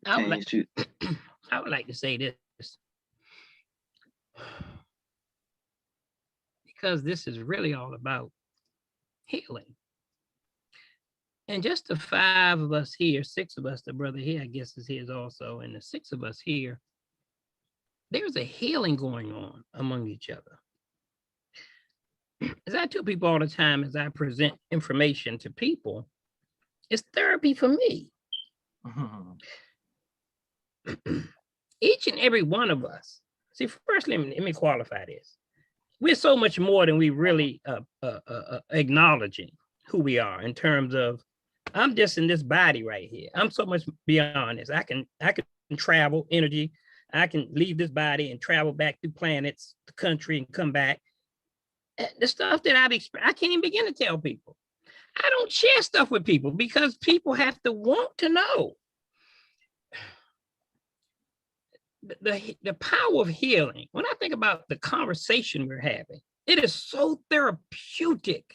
I would pertains to. I would like to say this, because this is really all about healing. And just the 5 of us here, 6 of us, the brother here, I guess is his also, and the 6 of us here, there's a healing going on among each other. As I tell people all the time, as I present information to people, it's therapy for me. Each and every one of us. See, first, let me qualify this. We're so much more than we really acknowledging who we are, in terms of, I'm just in this body right here. I'm so much beyond this. I can travel energy. I can leave this body and travel back through planets, the country, and come back. The stuff that I've experienced, I can't even begin to tell people. I don't share stuff with people because people have to want to know. The power of healing, when I think about the conversation we're having, it is so therapeutic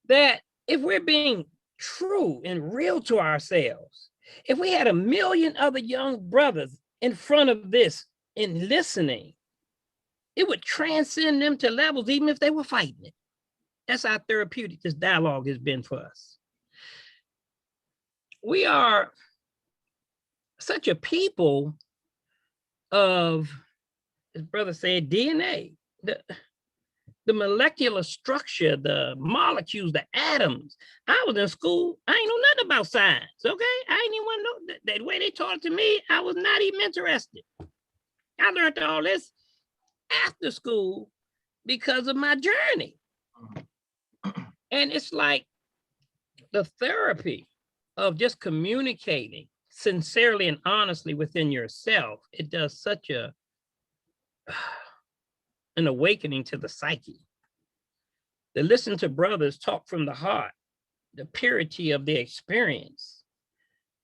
that if we're being true and real to ourselves, if we had 1 million other young brothers in front of this and listening, it would transcend them to levels, even if they were fighting it. That's how therapeutic this dialogue has been for us. We are such a people of, as brother said, DNA, the molecular structure, the molecules, the atoms. I was in school, I ain't know nothing about science, okay? I ain't even want to know that way they taught it to me. I was not even interested. I learned all this after school because of my journey. And it's like the therapy of just communicating sincerely and honestly within yourself. It does such an awakening to the psyche. To listen to brothers talk from the heart, the purity of their experience.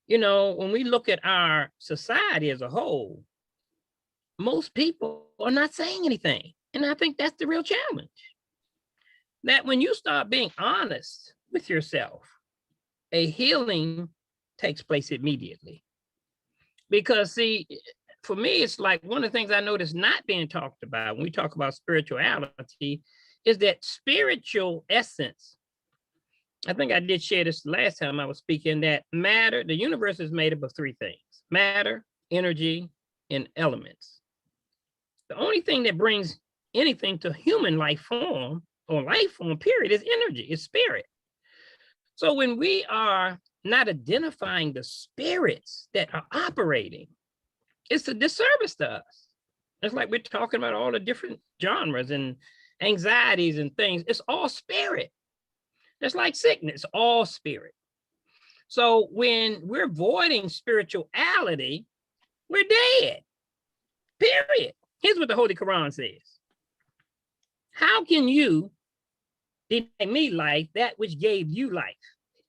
You know, when we look at our society as a whole, most people are not saying anything. And I think that's the real challenge. That when you start being honest with yourself, a healing takes place immediately. Because see, for me, it's like one of the things I notice not being talked about when we talk about spirituality is that spiritual essence. I think I did share this last time I was speaking, that matter, the universe is made up of 3 things: matter, energy, and elements. The only thing that brings anything to human life form or life form period is energy, it's spirit. So when we are not identifying the spirits that are operating, it's a disservice to us. It's like we're talking about all the different genres and anxieties and things. It's all spirit. It's like sickness, all spirit. So when we're avoiding spirituality, we're dead, period. Here's what the Holy Quran says. How can you deny me life, that which gave you life?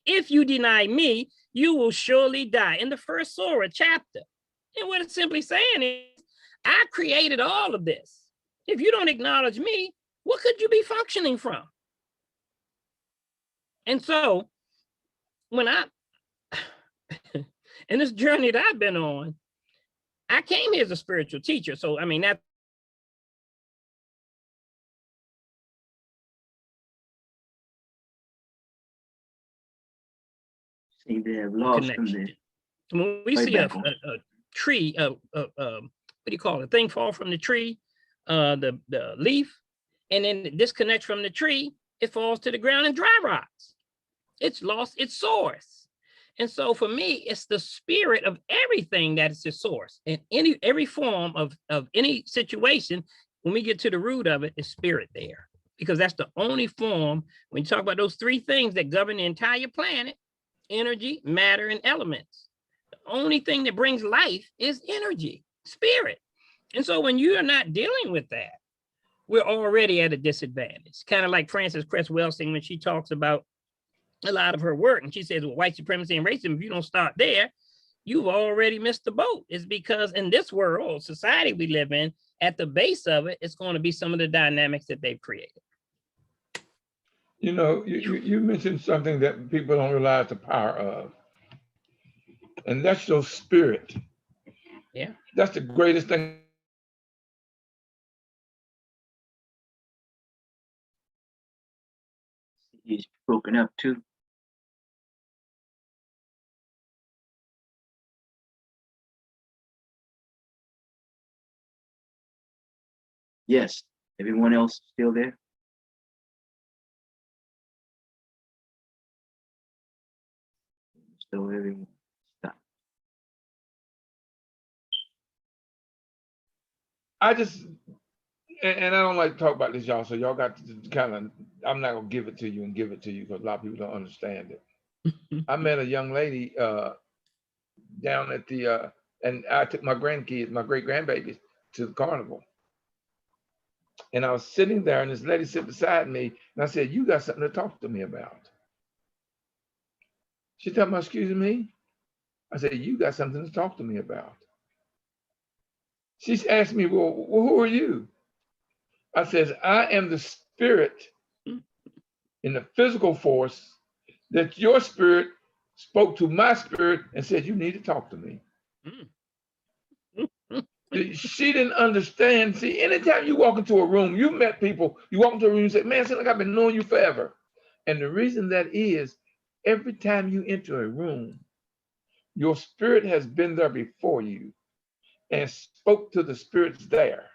If you deny me, you will surely die. In the first surah chapter. And what it's simply saying is, I created all of this. If you don't acknowledge me, what could you be functioning from? And so when I, in this journey that I've been on, I came here as a spiritual teacher. So, I mean, that See, they have lost them connection. there. When we Right see a back on. tree, what do you call it? A thing fall from the tree, the leaf, and then it disconnects from the tree, it falls to the ground and dry rots. It's lost its source. And so for me, it's the spirit of everything that is the source. And every form of any situation, when we get to the root of it, is spirit there. Because that's the only form, when you talk about those three things that govern the entire planet, energy, matter, and elements. The only thing that brings life is energy, spirit. And so when you are not dealing with that, we're already at a disadvantage. Kind of like Frances Cress Welsing when she talks about a lot of her work. And she says, well, white supremacy and racism, if you don't start there, you've already missed the boat. It's because in this world, society we live in, at the base of it, it's going to be some of the dynamics that they've created. You know, you mentioned something that people don't realize the power of, and that's your spirit. Yeah. That's the greatest thing. He's broken up too. Yes. Everyone else still there? So everyone stop. I just, and I don't like to talk about this, y'all. So y'all got to kind of, I'm not gonna give it to you because a lot of people don't understand it. I met a young lady down at the, and I took my grandkids, my great grandbabies, to the carnival. And I was sitting there, and this lady sat beside me, and I said, "You got something to talk to me about?" She told me, "Excuse me?" I said, "You got something to talk to me about?" She asked me, "Well, who are you?" I said, "I am the spirit in the physical force that your spirit spoke to my spirit and said, you need to talk to me." She didn't understand. See, anytime you walk into a room, you met people, you walk into a room, you say, "Man, it seems like I've been knowing you forever." And the reason that is, every time you enter a room, your spirit has been there before you and spoke to the spirits there.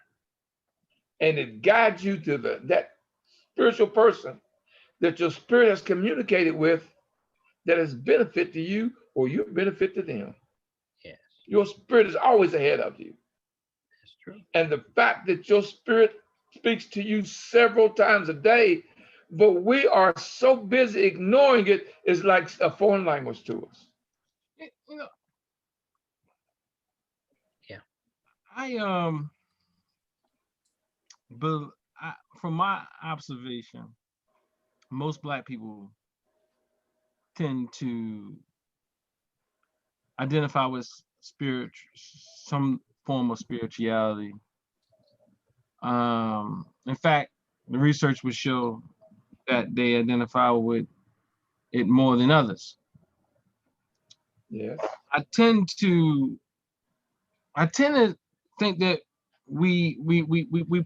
And it guides you to that spiritual person that your spirit has communicated with that has benefit to you or you benefit to them. Yes. Your spirit is always ahead of you. That's true. And the fact that your spirit speaks to you several times a day, but we are so busy ignoring it, is like a foreign language to us. You know, Yeah. But from my observation, most Black people tend to identify with some form of spirituality. In fact, the research would show that they identify with it more than others. Yes. I tend to think that we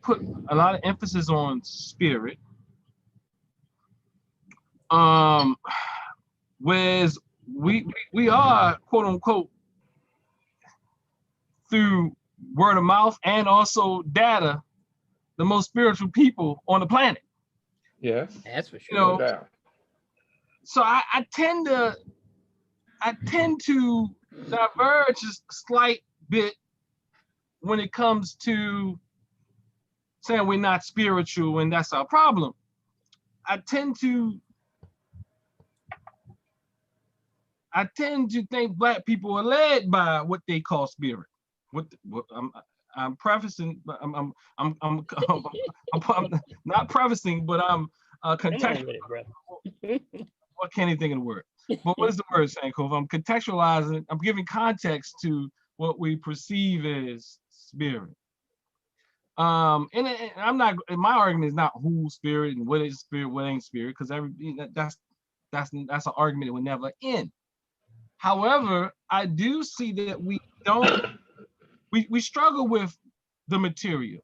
put a lot of emphasis on spirit, whereas we are, quote unquote, through word of mouth and also data, the most spiritual people on the planet. Yes. That's for sure. You know, No doubt. so I tend to diverge a slight bit when it comes to saying we're not spiritual and that's our problem. I tend to think Black people are led by what they call spirit. I'm prefacing, but I'm not prefacing, but I'm Come on contextual. with it, brother. What can't he think of the word? But what is the word, Sankofa? I'm contextualizing, I'm giving context to what we perceive as spirit. And I'm not, my argument is not who's spirit and what is spirit, what ain't spirit, because that's an argument that will never end. However, I do see that we struggle with the material.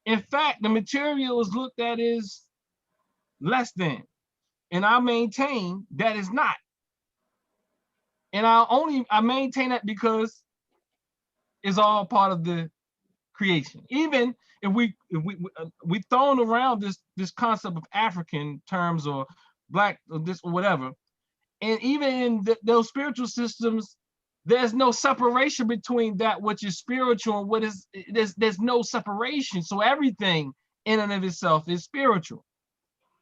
In fact, the material is looked at as less than, and I maintain that is not. And I maintain that because it's all part of the creation. Even if we thrown around this concept of African terms or black or this or whatever, and even in those spiritual systems, there's no separation between that which is spiritual and what is, there's no separation. So everything in and of itself is spiritual.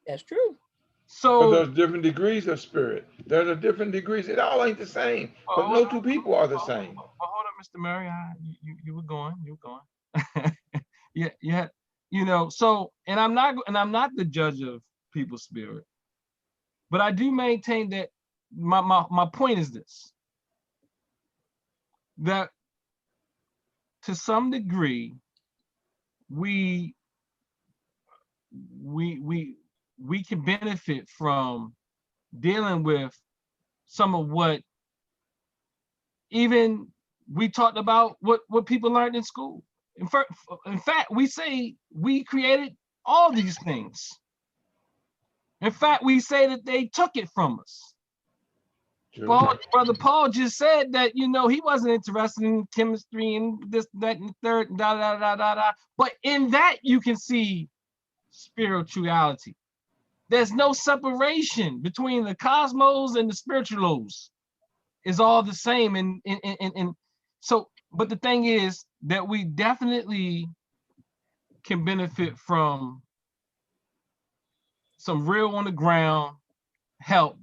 That's true. But So there's different degrees of spirit. There's a different degrees. It all ain't the same. But no two people are the same. Hold up, Mr. Murray. You were going. Yeah. So, and I'm not the judge of people's spirit, but I do maintain that my point is this, that to some degree we can benefit from dealing with some of what even we talked about, what people learned in school. In fact, we say we created all these things. In fact, we say that they took it from us. Brother Paul just said that, he wasn't interested in chemistry and this, that, and the third, But in that, you can see spirituality. There's no separation between the cosmos and the spiritualos. It's all the same. And so, but the thing is that we definitely can benefit from some real on the ground help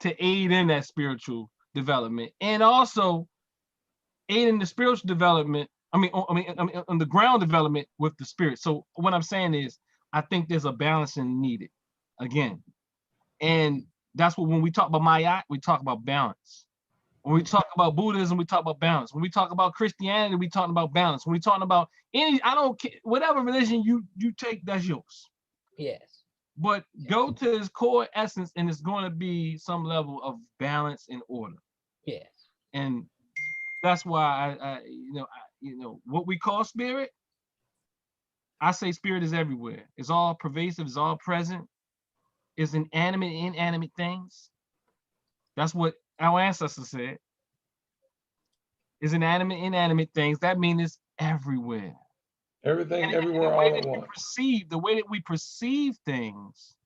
to aid in that spiritual development, and also aid in the spiritual development. I mean, on the ground development with the spirit. So what I'm saying is, I think there's a balancing needed again. And that's what, when we talk about Maya, we talk about balance. When we talk about Buddhism, we talk about balance. When we talk about Christianity, we talk about balance. When we talk about I don't care, whatever religion you take, that's yours. Yes. But go to its core essence, and it's going to be some level of balance and order. Yes. And that's why I what we call spirit, I say spirit is everywhere. It's all pervasive, it's all present. It's inanimate, inanimate things. That's what our ancestors said. It's inanimate, inanimate things. That means it's everywhere. Everything, And everywhere, all at once. The way that we perceive things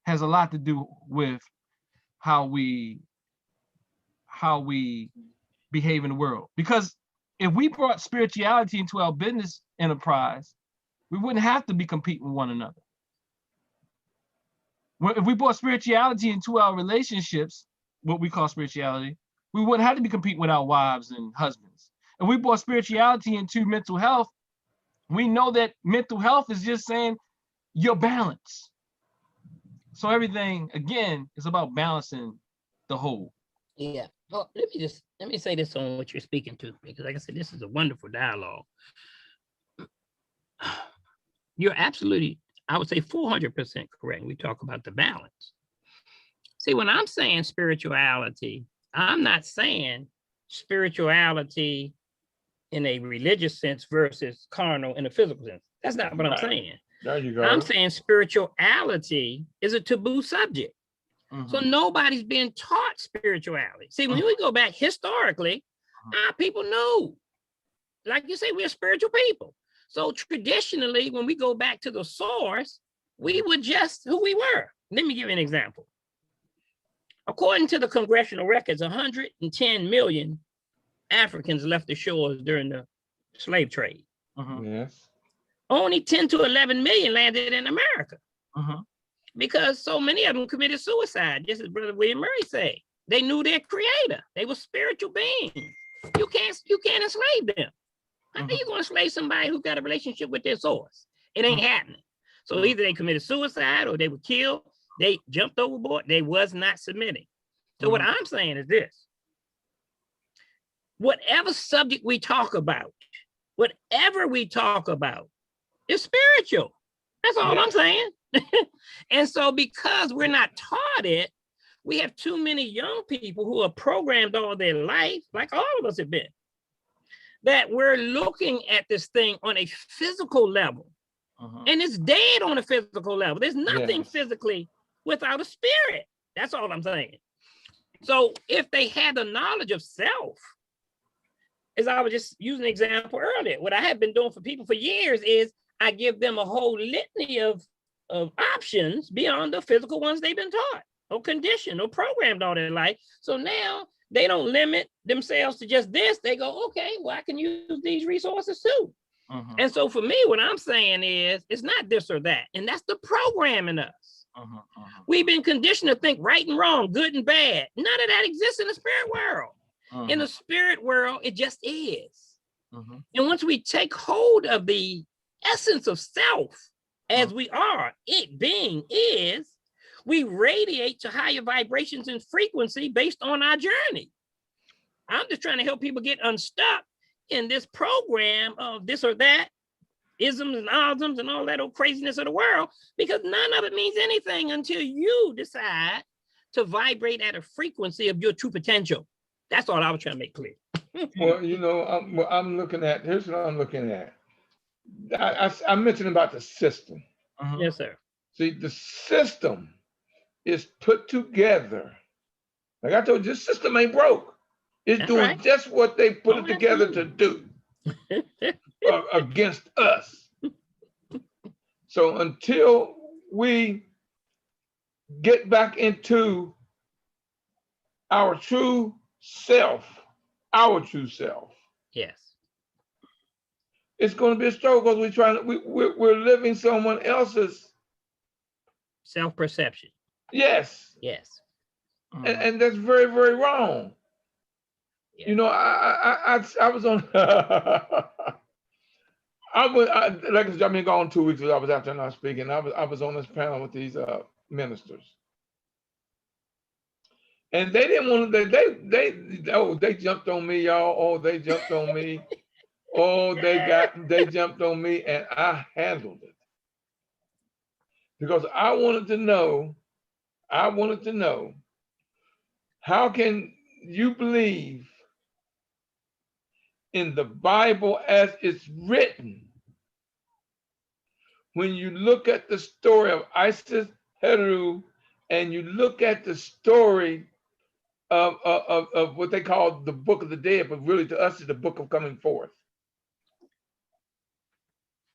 has a lot to do with how we behave in the world. Because if we brought spirituality into our business enterprise, we wouldn't have to be competing with one another. If we brought spirituality into our relationships, what we call spirituality, we wouldn't have to be competing with our wives and husbands. If we brought spirituality into mental health, we know that mental health is just saying your balance. So everything, again, is about balancing the whole. Yeah. Well, let me say this on what you're speaking to, because like I said, this is a wonderful dialogue. You're absolutely, I would say 400% correct. We talk about the balance. See, when I'm saying spirituality, I'm not saying spirituality in a religious sense versus carnal in a physical sense. That's not what I'm saying. There you go. I'm saying spirituality is a taboo subject. Mm-hmm. So nobody's been taught spirituality. See, when we go back historically, our people knew. Like you say, we're spiritual people. So traditionally, when we go back to the source, we were just who we were. Let me give you an example. According to the congressional records, 110 million Africans left the shores during the slave trade. Yes. Only 10 to 11 million landed in America because so many of them committed suicide. Just as Brother William Murray said, they knew their creator. They were spiritual beings. You can't enslave them. How are you going to enslave somebody who got a relationship with their source? It ain't happening. So either they committed suicide or they were killed. They jumped overboard. They was not submitting. So what I'm saying is this. Whatever subject we talk about, whatever we talk about is spiritual. That's all I'm saying. And so because we're not taught it, we have too many young people who are programmed all their life, like all of us have been, that we're looking at this thing on a physical level. And it's dead on a physical level. There's nothing physically without a spirit. That's all I'm saying. So if they had the knowledge of self, as I was just using an example earlier, what I have been doing for people for years is I give them a whole litany of options beyond the physical ones they've been taught or conditioned or programmed all their life. So now they don't limit themselves to just this. They go, okay, well, I can use these resources too. And so for me, what I'm saying is, it's not this or that. And that's the program in us. We've been conditioned to think right and wrong, good and bad. None of that exists in the spirit world. In the spirit world, it just is. And once we take hold of the essence of self as we are, it being is, we radiate to higher vibrations and frequency based on our journey. I'm just trying to help people get unstuck in this program of this or that, isms and osms and all that old craziness of the world, because none of it means anything until you decide to vibrate at a frequency of your true potential. That's all I was trying to make clear. Well, you know, I'm looking at, here's what I'm looking at. I mentioned about the system. Yes, sir. See, the system is put together. Like I told you, this system ain't broke. It's That's doing right. just what they put it together to do against us. So until we get back into our true self, Yes. it's going to be a struggle because we're living someone else's Self-perception. yes. Yes. And that's very, very wrong. Yeah. You know, I was on I've been gone 2 weeks ago. I was out there not speaking. I was on this panel with these ministers. And they didn't want to, they jumped on me, y'all. Oh, they jumped on me. Oh, they jumped on me, and I handled it. Because I wanted to know, how can you believe in the Bible as it's written when you look at the story of Isis Heru and you look at the story of what they call the Book of the Dead, but really to us is the Book of Coming Forth.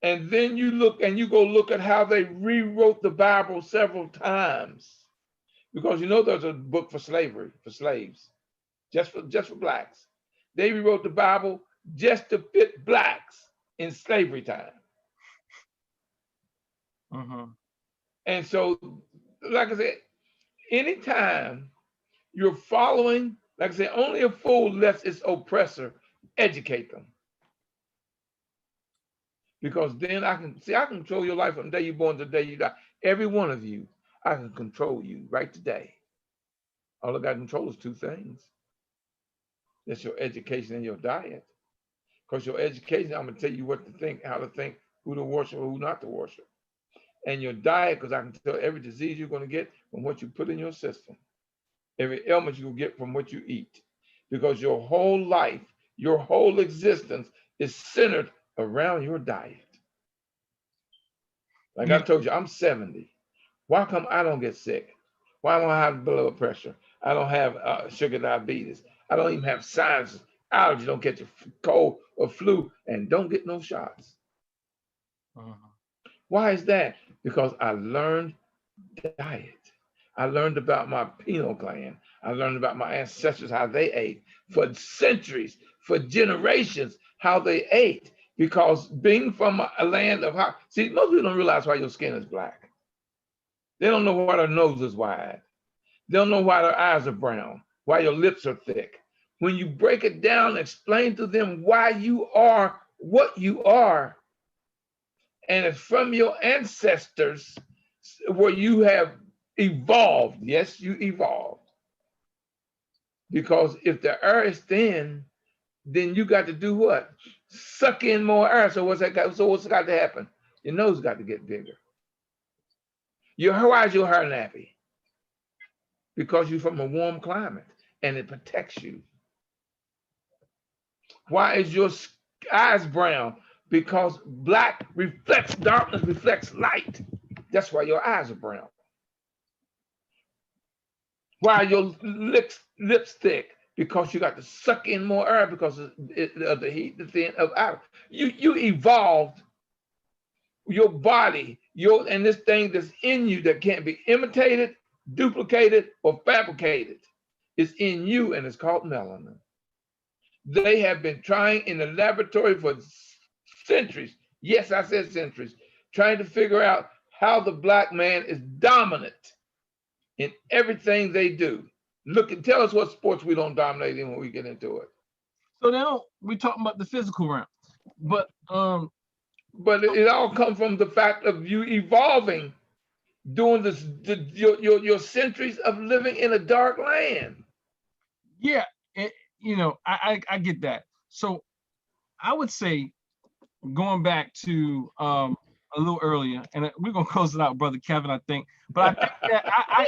And then you go look at how they rewrote the Bible several times. Because you know there's a book for slavery, for slaves, just for blacks. They rewrote the Bible just to fit blacks in slavery time. And so, like I said, anytime you're following, like I said, only a fool lets its oppressor educate them. Because then I can control your life from the day you're born to the day you die. Every one of you, I can control you right today. All I got to control is two things. That's your education and your diet. Because your education, I'm going to tell you what to think, how to think, who to worship or who not to worship. And your diet, because I can tell every disease you're going to get from what you put in your system. Every ailment you will get from what you eat. Because your whole life, your whole existence is centered around your diet. Like I told you, I'm 70. Why come I don't get sick? Why don't I have blood pressure? I don't have sugar diabetes. I don't even have signs, allergies, don't catch a cold or flu, and don't get no shots. Why is that? Because I learned diet. I learned about my pineal gland. I learned about my ancestors, how they ate for centuries, for generations, how they ate. Because being from a land of how, see, most people don't realize why your skin is black. They don't know why their nose is wide. They don't know why their eyes are brown, why your lips are thick. When you break it down, explain to them why you are what you are. And it's from your ancestors where you have evolved. Yes, you evolved. Because if the air is thin, then you got to do what? Suck in more air. So what's got to happen? Your nose got to get bigger. Why is your hair nappy? Because you're from a warm climate and it protects you. Why is your eyes brown? Because black reflects, darkness reflects light. That's why your eyes are brown. Why are your lips thick? Because you got to suck in more air because of the heat, the thin of air. You evolved your body, and this thing that's in you that can't be imitated, duplicated, or fabricated is in you, and it's called melanin. They have been trying in the laboratory for centuries. Yes, I said centuries, trying to figure out how the black man is dominant in everything they do. Look and tell us what sports we don't dominate in when we get into it. So now we talking about the physical realm, but it all comes from the fact of you evolving, doing this, your centuries of living in a dark land. Yeah, I get that. So I would say, going back to a little earlier, and we're gonna close it out, Brother Kevin, I think. But I think that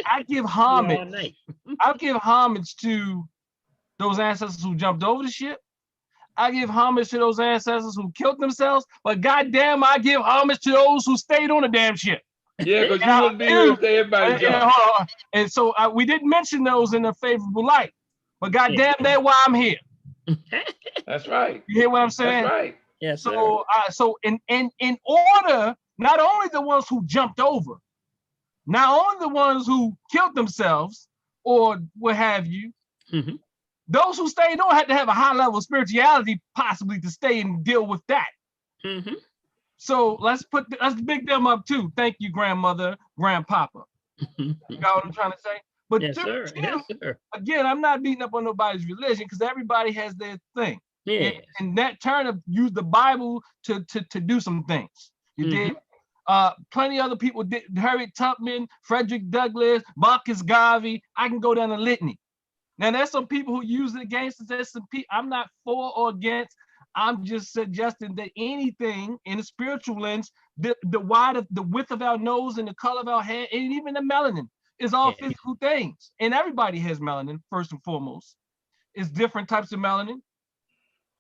I give homage. I give homage to those ancestors who jumped over the ship. I give homage to those ancestors who killed themselves. But goddamn, I give homage to those who stayed on the damn ship. Yeah, because you wouldn't be here if everybody jumped. And so we didn't mention those in a favorable light. But goddamn, that's why I'm here. That's right. You hear what I'm saying? That's right. Yes, so so in order, not only the ones who jumped over, not only the ones who killed themselves or what have you, those who stayed on had to have a high level of spirituality possibly to stay and deal with that. So let's big them up too. Thank you, grandmother, grandpapa. You got what I'm trying to say? But yes, sir. Yes, sir. Again, I'm not beating up on nobody's religion because everybody has their thing. Yeah. And that Turner used the Bible to do some things. You did. Plenty of other people did. Harriet Tubman, Frederick Douglass, Marcus Garvey. I can go down the litany. Now there's some people who use it against us. There's some people I'm not for or against. I'm just suggesting that anything in a spiritual lens, the width of our nose and the color of our hair, and even the melanin is all physical things. And everybody has melanin, first and foremost. It's different types of melanin.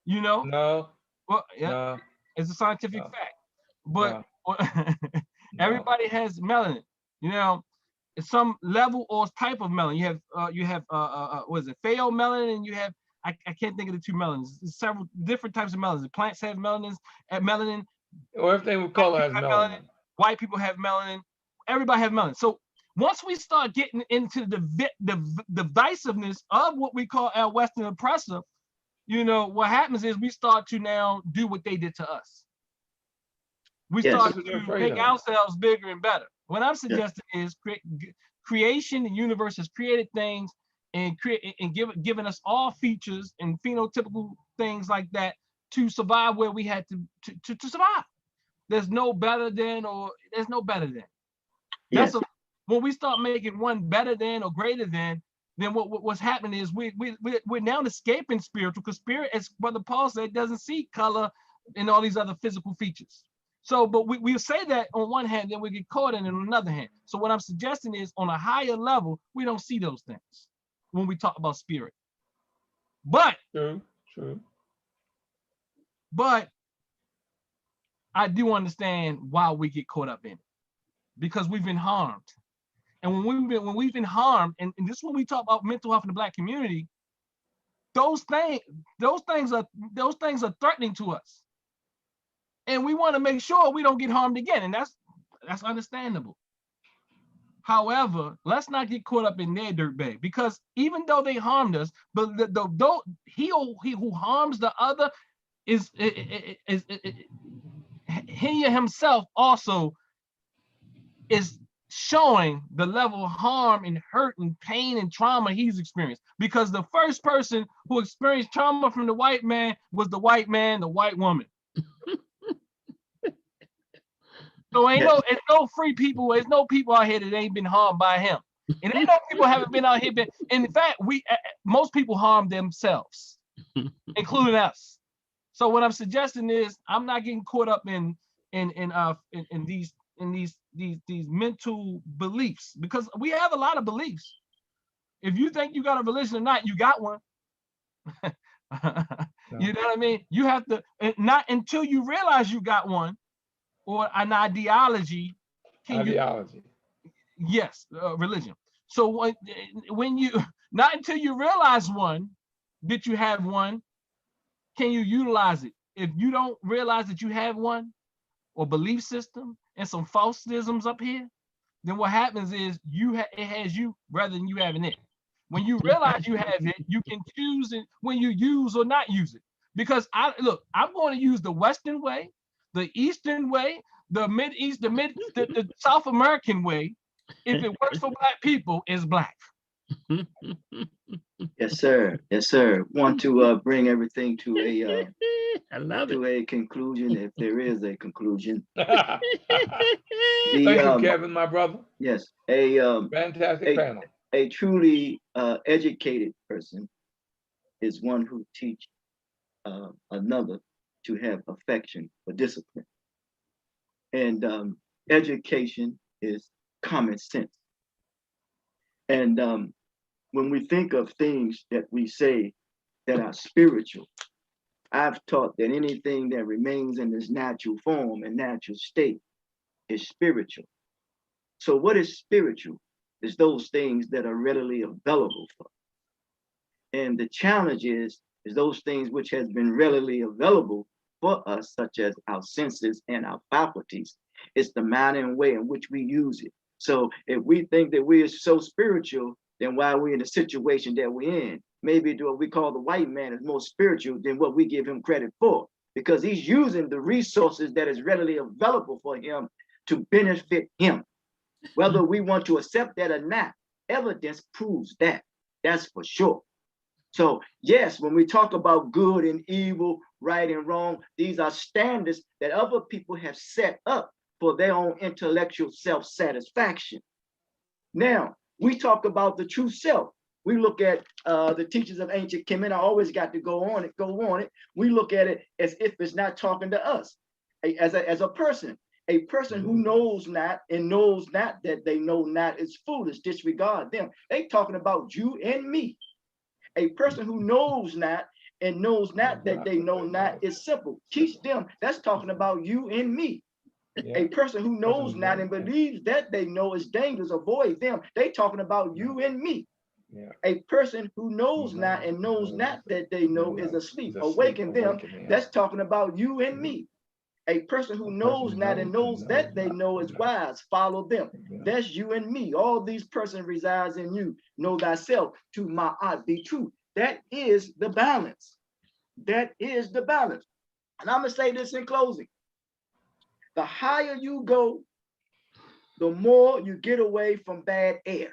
No. Well, yeah, no. It's a scientific fact. But everybody has melanin. It's some level or type of melanin. You have what is it? Pheomelanin, and you have I can't think of the two melanins. There's several different types of melanins. The plants have melanin. Or if they would call it as melanin. White people have melanin. Everybody have melanin. So once we start getting into the divisiveness of what we call our Western oppressor, what happens is we start to now do what they did to us. We start to make ourselves bigger and better. What I'm suggesting is creation. The universe has created things and given us all features and phenotypical things like that to survive where we had to survive. There's no better than, or there's no better than. Yes. When we start making one better than or greater than, then what's happening is we're now escaping spiritual, because spirit, as Brother Paul said, doesn't see color and all these other physical features. So, but we say that on one hand, then we get caught in it on another hand. So what I'm suggesting is, on a higher level, we don't see those things when we talk about spirit. But true. But I do understand why we get caught up in it, because we've been harmed. And when we've been harmed, and this is when we talk about mental health in the Black community, those things are threatening to us. And we want to make sure we don't get harmed again. And that's understandable. However, let's not get caught up in their dirt bag, because even though they harmed us, but he who harms the other is he himself also is showing the level of harm and hurt and pain and trauma he's experienced. Because the first person who experienced trauma from the white man was the white man, the white woman. So ain't no free people. There's no people out here that ain't been harmed by him. And ain't no people haven't been out here. In fact, most people harm themselves, including us. So what I'm suggesting is I'm not getting caught up in these mental beliefs, because we have a lot of beliefs. If you think you got a religion or not, you got one. You know what I mean? You have to, not until you realize you got one or an ideology. Yes, religion. So when you, not until you realize one, that you have one, can you utilize it. If you don't realize that you have one or belief system and some falsisms up here, then what happens is it has you rather than you having it. When you realize you have it, you can choose it when you use or not use it. Because I'm going to use the Western way, the Eastern way, the the South American way. If it works for Black people, it's Black. Yes, sir. Yes, sir. Want to bring everything to I love to a conclusion, if there is a conclusion. Thank you, Kevin, my brother. Yes, Fantastic panel. A truly educated person is one who teach another to have affection for discipline. And education is common sense. And when we think of things that we say that are spiritual, I've taught that anything that remains in this natural form and natural state is spiritual. So what is spiritual? Is those things that are readily available for us. And the challenge is those things which has been readily available for us, such as our senses and our faculties. It's the manner and way in which we use it. So if we think that we are so spiritual, then why are we in the situation that we're in? Maybe what we call the white man is more spiritual than what we give him credit for, because he's using the resources that is readily available for him to benefit him. Whether we want to accept that or not, evidence proves that. That's for sure. So yes, when we talk about good and evil, right and wrong, these are standards that other people have set up for their own intellectual self-satisfaction. Now, we talk about the true self. We look at the teachings of ancient Kemet. I always got to go on it. We look at it as if it's not talking to us, as a person. A person who knows not and knows not that they know not is foolish. Disregard them. They talking about you and me. A person who knows not and knows not that they know not is simple. Teach them. That's talking about you and me. Yeah. A person who knows not and believes that they know is dangerous. Avoid them. They talking about you and me. Yeah. A person who knows not and knows not that they know is asleep. Awaken them. That's talking about you and me. A person who knows not and knows that they know is wise. Follow them. That's you and me. All these persons resides in you. Know thyself. To my art be true. That is the balance. That is the balance. And I'm gonna say this in closing. The higher you go, the more you get away from bad air.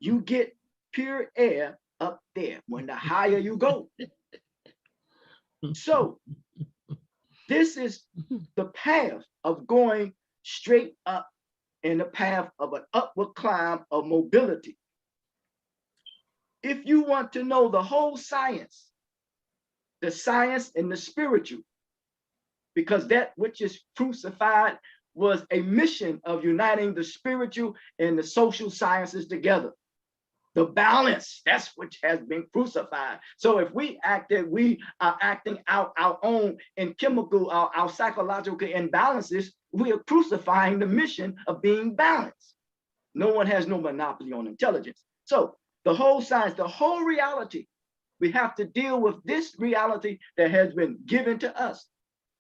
You get pure air up there when the higher you go. So this is the path of going straight up in the path of an upward climb of mobility. If you want to know the whole science, the science and the spiritual, because that which is crucified was a mission of uniting the spiritual and the social sciences together. The balance, that's what has been crucified. So if we act that we are acting out our own and chemical, our psychological imbalances, we are crucifying the mission of being balanced. No one has no monopoly on intelligence. So the whole science, the whole reality, we have to deal with this reality that has been given to us.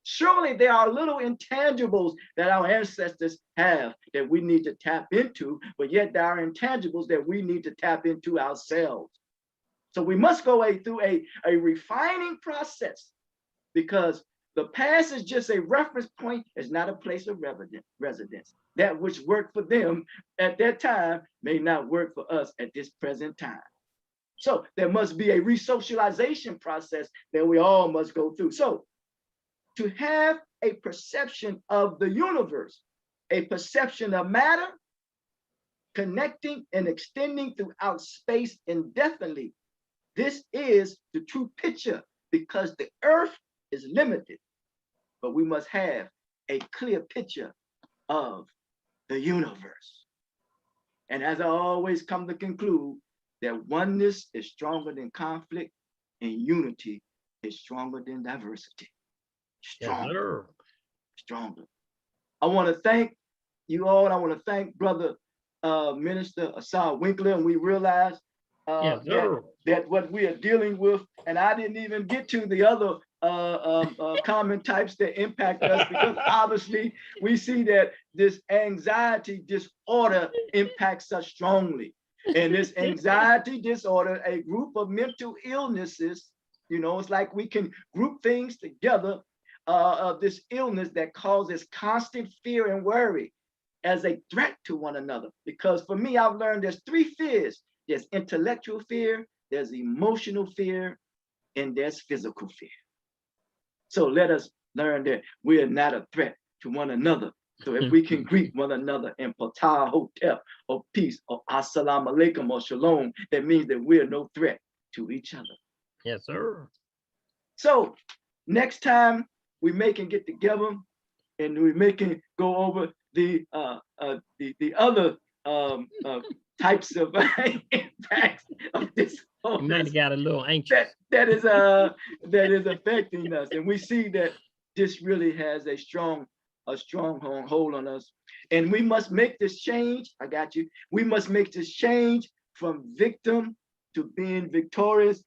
Surely there are little intangibles that our ancestors have that we need to tap into, but yet there are intangibles that we need to tap into ourselves. So we must go through a refining process, because the past is just a reference point. It's not a place of residence. That which worked for them at that time may not work for us at this present time. So there must be a resocialization process that we all must go through. So to have a perception of the universe, a perception of matter, connecting and extending throughout space indefinitely. This is the true picture because the earth is limited, but we must have a clear picture of the universe. And as I always come to conclude, that oneness is stronger than conflict and unity is stronger than diversity. Stronger, stronger. I want to thank you all. I want to thank Brother Minister Ausar Winkler, and we realize that what we are dealing with, and I didn't even get to the other common types that impact us, because obviously we see that this anxiety disorder impacts us strongly. And this anxiety disorder, a group of mental illnesses, you know, it's like we can group things together of this illness that causes constant fear and worry as a threat to one another. Because for me, I've learned there's three fears. There's intellectual fear, there's emotional fear, and there's physical fear. So let us learn that we are not a threat to one another. So if we can greet one another in Patah Hotep or peace or Assalamu alaikum or Shalom, that means that we're no threat to each other. Yes, sir. So next time we may can get together and we may can go over the other types of impacts of this. You might have got a little anxious. That is affecting us, and we see that this really has a strong hold on us, and we must make this change. I got you. We must make this change from victim to being victorious.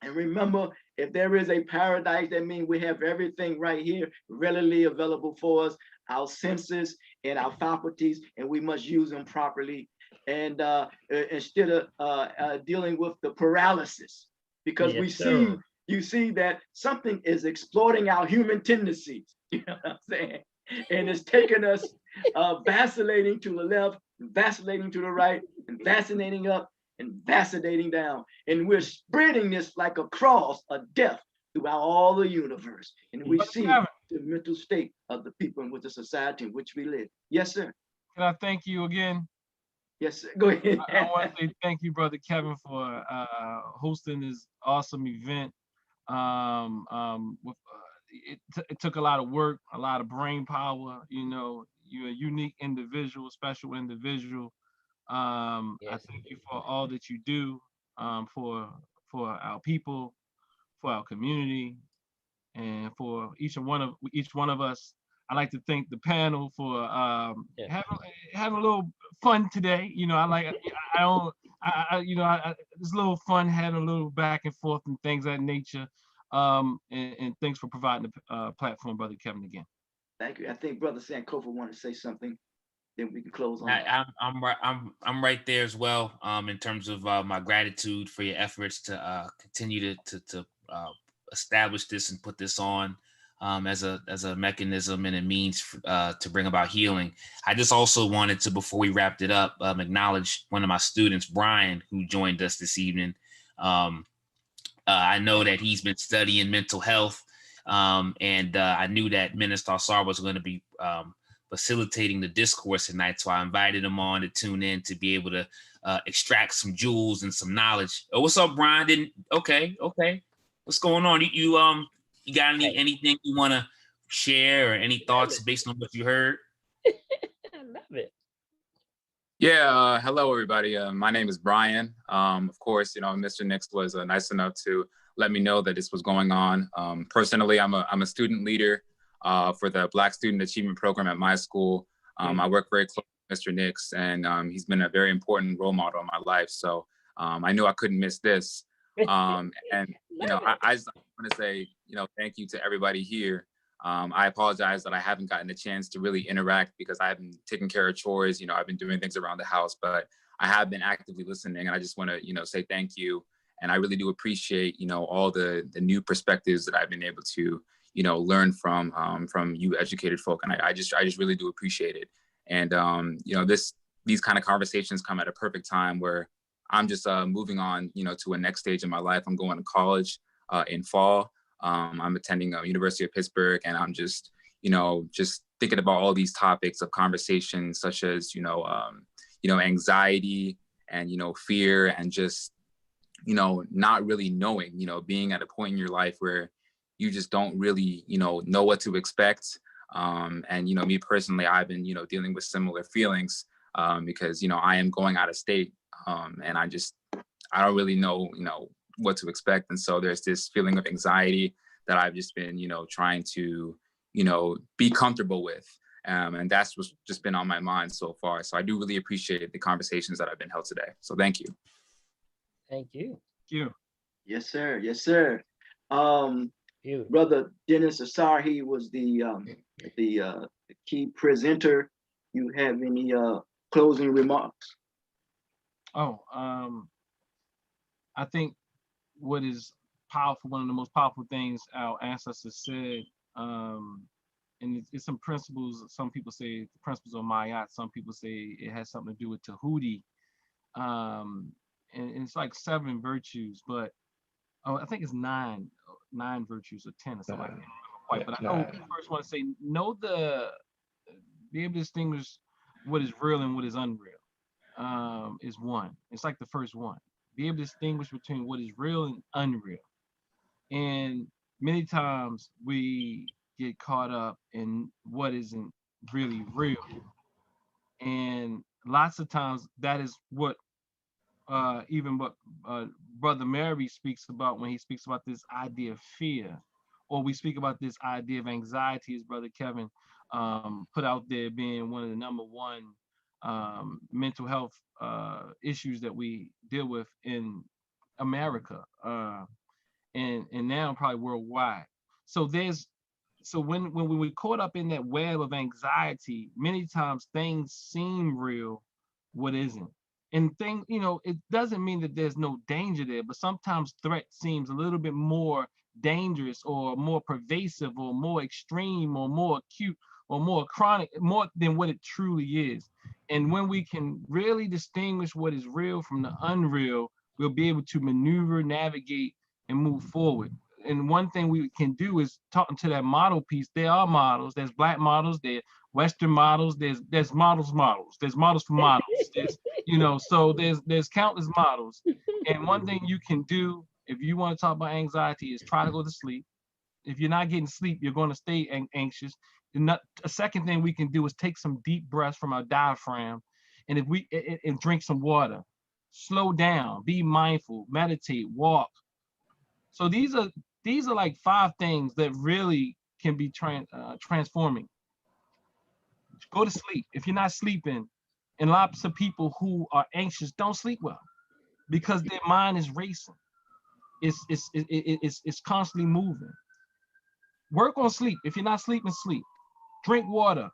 And remember, if there is a paradise, that means we have everything right here readily available for us, our senses and our faculties, and we must use them properly. And instead of dealing with the paralysis, because you see that something is exploiting our human tendencies, you know what I'm saying? And it's taking us vacillating to the left, vacillating to the right, and vacillating up and vacillating down. And we're spreading this like a cross of death throughout all the universe. And we see the mental state of the people in which the society in which we live. Yes, sir. Can I thank you again? Yes, sir. Go ahead. I want to say thank you, Brother Kevin, for hosting this awesome event. It took a lot of work, a lot of brain power. You know, you're a unique individual, special individual. I thank you for all that you do for our people, for our community, and for each one of us. I'd like to thank the panel for having a little fun today. You know, it's a little fun having a little back and forth and things of that nature. And thanks for providing the platform, Brother Kevin, again. Thank you. I think Brother Sankofa wanted to say something. Then we can close on. I'm right there as well. In terms of my gratitude for your efforts to continue to establish this and put this on as a mechanism and a means to bring about healing. I just also wanted to, before we wrapped it up, acknowledge one of my students, Brian, who joined us this evening. I know that he's been studying mental health, and I knew that Minister Ausar was going to be facilitating the discourse tonight, so I invited him on to tune in to be able to extract some jewels and some knowledge. Oh, what's up, Brian? Okay. What's going on? You got anything you want to share or any thoughts based on what you heard? I love it. Yeah, hello everybody. My name is Brian. Of course, Mr. Nix was nice enough to let me know that this was going on. Personally, I'm a student leader for the Black Student Achievement Program at my school. I work very closely with Mr. Nix, and he's been a very important role model in my life. So I knew I couldn't miss this. And I just want to say, thank you to everybody here. I apologize that I haven't gotten a chance to really interact because I have been taking care of chores. I've been doing things around the house, but I have been actively listening, and I just want to, say thank you. And I really do appreciate, all the new perspectives that I've been able to, learn from you educated folk. And I just really do appreciate it. And, these kind of conversations come at a perfect time where I'm just moving on, to a next stage in my life. I'm going to college in fall. I'm attending University of Pittsburgh, and I'm just, just thinking about all these topics of conversation, such as, anxiety and, fear, and just, not really knowing, being at a point in your life where you just don't really, know what to expect. And, me personally, I've been, dealing with similar feelings because, I am going out of state, and I don't really know, what to expect. And so there's this feeling of anxiety that I've just been, trying to, be comfortable with. And that's what's just been on my mind so far. So I do really appreciate the conversations that have been held today. So thank you. Thank you. Thank you. Yes, sir. Yes, sir. You. Brother Dennis Ausar, he was the key presenter. You have any closing remarks? Oh, I think what is powerful, one of the most powerful things our ancestors said, and it's some principles. Some people say the principles of Mayat. Some people say it has something to do with Tahuti. And it's like 7 virtues, but I think it's nine virtues or 10 or something like that. Quite, but I know the first one to say be able to distinguish what is real and what is unreal is one. It's like the first one. Be able to distinguish between what is real and unreal. And many times we get caught up in what isn't really real. And lots of times that is what even what Brother Mary speaks about when he speaks about this idea of fear, or we speak about this idea of anxiety, as Brother Kevin put out there, being one of the #1 mental health issues that we deal with in America, and now probably worldwide. So when we're caught up in that web of anxiety, many times things seem real, what isn't. And it doesn't mean that there's no danger there, but sometimes threat seems a little bit more dangerous or more pervasive or more extreme or more acute or more chronic, more than what it truly is. And when we can really distinguish what is real from the unreal, we'll be able to maneuver, navigate, and move forward. And one thing we can do is talking to that model piece. There are models. There's Black models. There's Western models. There's models. There's models for models. There's so there's countless models. And one thing you can do if you want to talk about anxiety is try to go to sleep. If you're not getting sleep, you're going to stay anxious. A second thing we can do is take some deep breaths from our diaphragm, and if we and drink some water. Slow down. Be mindful. Meditate. Walk. So these are like 5 things that really can be transforming. Go to sleep. If you're not sleeping, and lots of people who are anxious don't sleep well because their mind is racing. It's constantly moving. Work on sleep. If you're not sleeping, sleep. Drink water.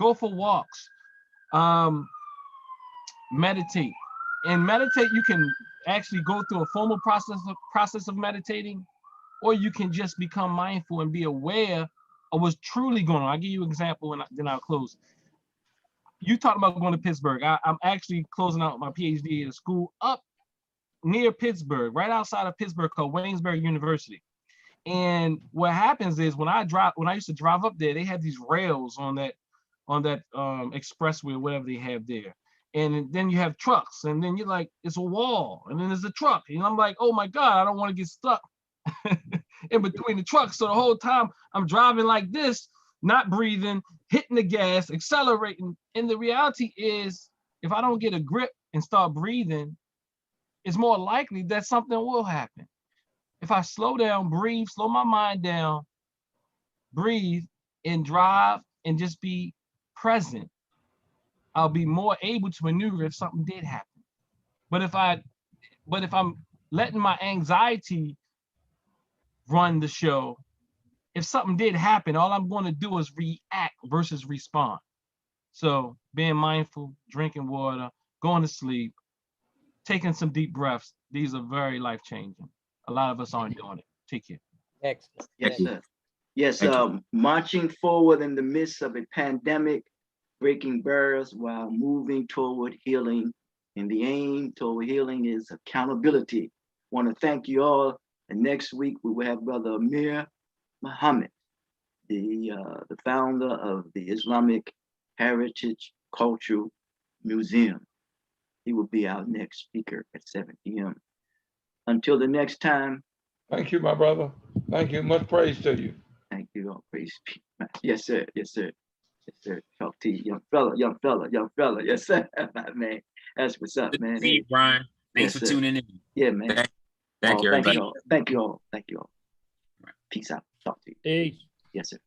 Go for walks. Meditate. And meditate, you can actually go through a formal process of meditating, or you can just become mindful and be aware of what's truly going on. I'll give you an example and then I'll close. You talked about going to Pittsburgh. I'm actually closing out my PhD at a school up near Pittsburgh, right outside of Pittsburgh, called Waynesburg University. And what happens is when I used to drive up there, they had these rails on that expressway, whatever they have there. And then you have trucks, and then you're like, it's a wall, and then there's a truck. And I'm like, oh my God, I don't want to get stuck in between the trucks. So the whole time I'm driving like this, not breathing, hitting the gas, accelerating. And the reality is, if I don't get a grip and start breathing, it's more likely that something will happen. If I slow down, breathe, slow my mind down, breathe, and drive, and just be present, I'll be more able to maneuver if something did happen. But if I'm letting my anxiety run the show, if something did happen, all I'm going to do is react versus respond. So being mindful, drinking water, going to sleep, taking some deep breaths, these are very life-changing. A lot of us aren't doing it. Take care. Excellent. Yes, sir. Yes, Thank you. marching forward in the midst of a pandemic, breaking barriers while moving toward healing. And the aim toward healing is accountability. Want to thank you all And next week we will have Brother Amir Muhammad, the founder of the Islamic Heritage Cultural Museum. He will be our next speaker at 7 p.m. Until the next time. Thank you, my brother. Thank you. Much praise to you. Thank you. All praise be. Yes, sir. Yes, sir. Yes, sir. Talk to you, young fella, young fella, young fella. Yes, sir. Man, that's what's up, man. See you, Brian. Thanks Yes, for sir. tuning in. Yeah, man. Thank you, Thank everybody. you all. Thank you all. Thank you all. Peace out. Talk to you. Peace. Yes, sir.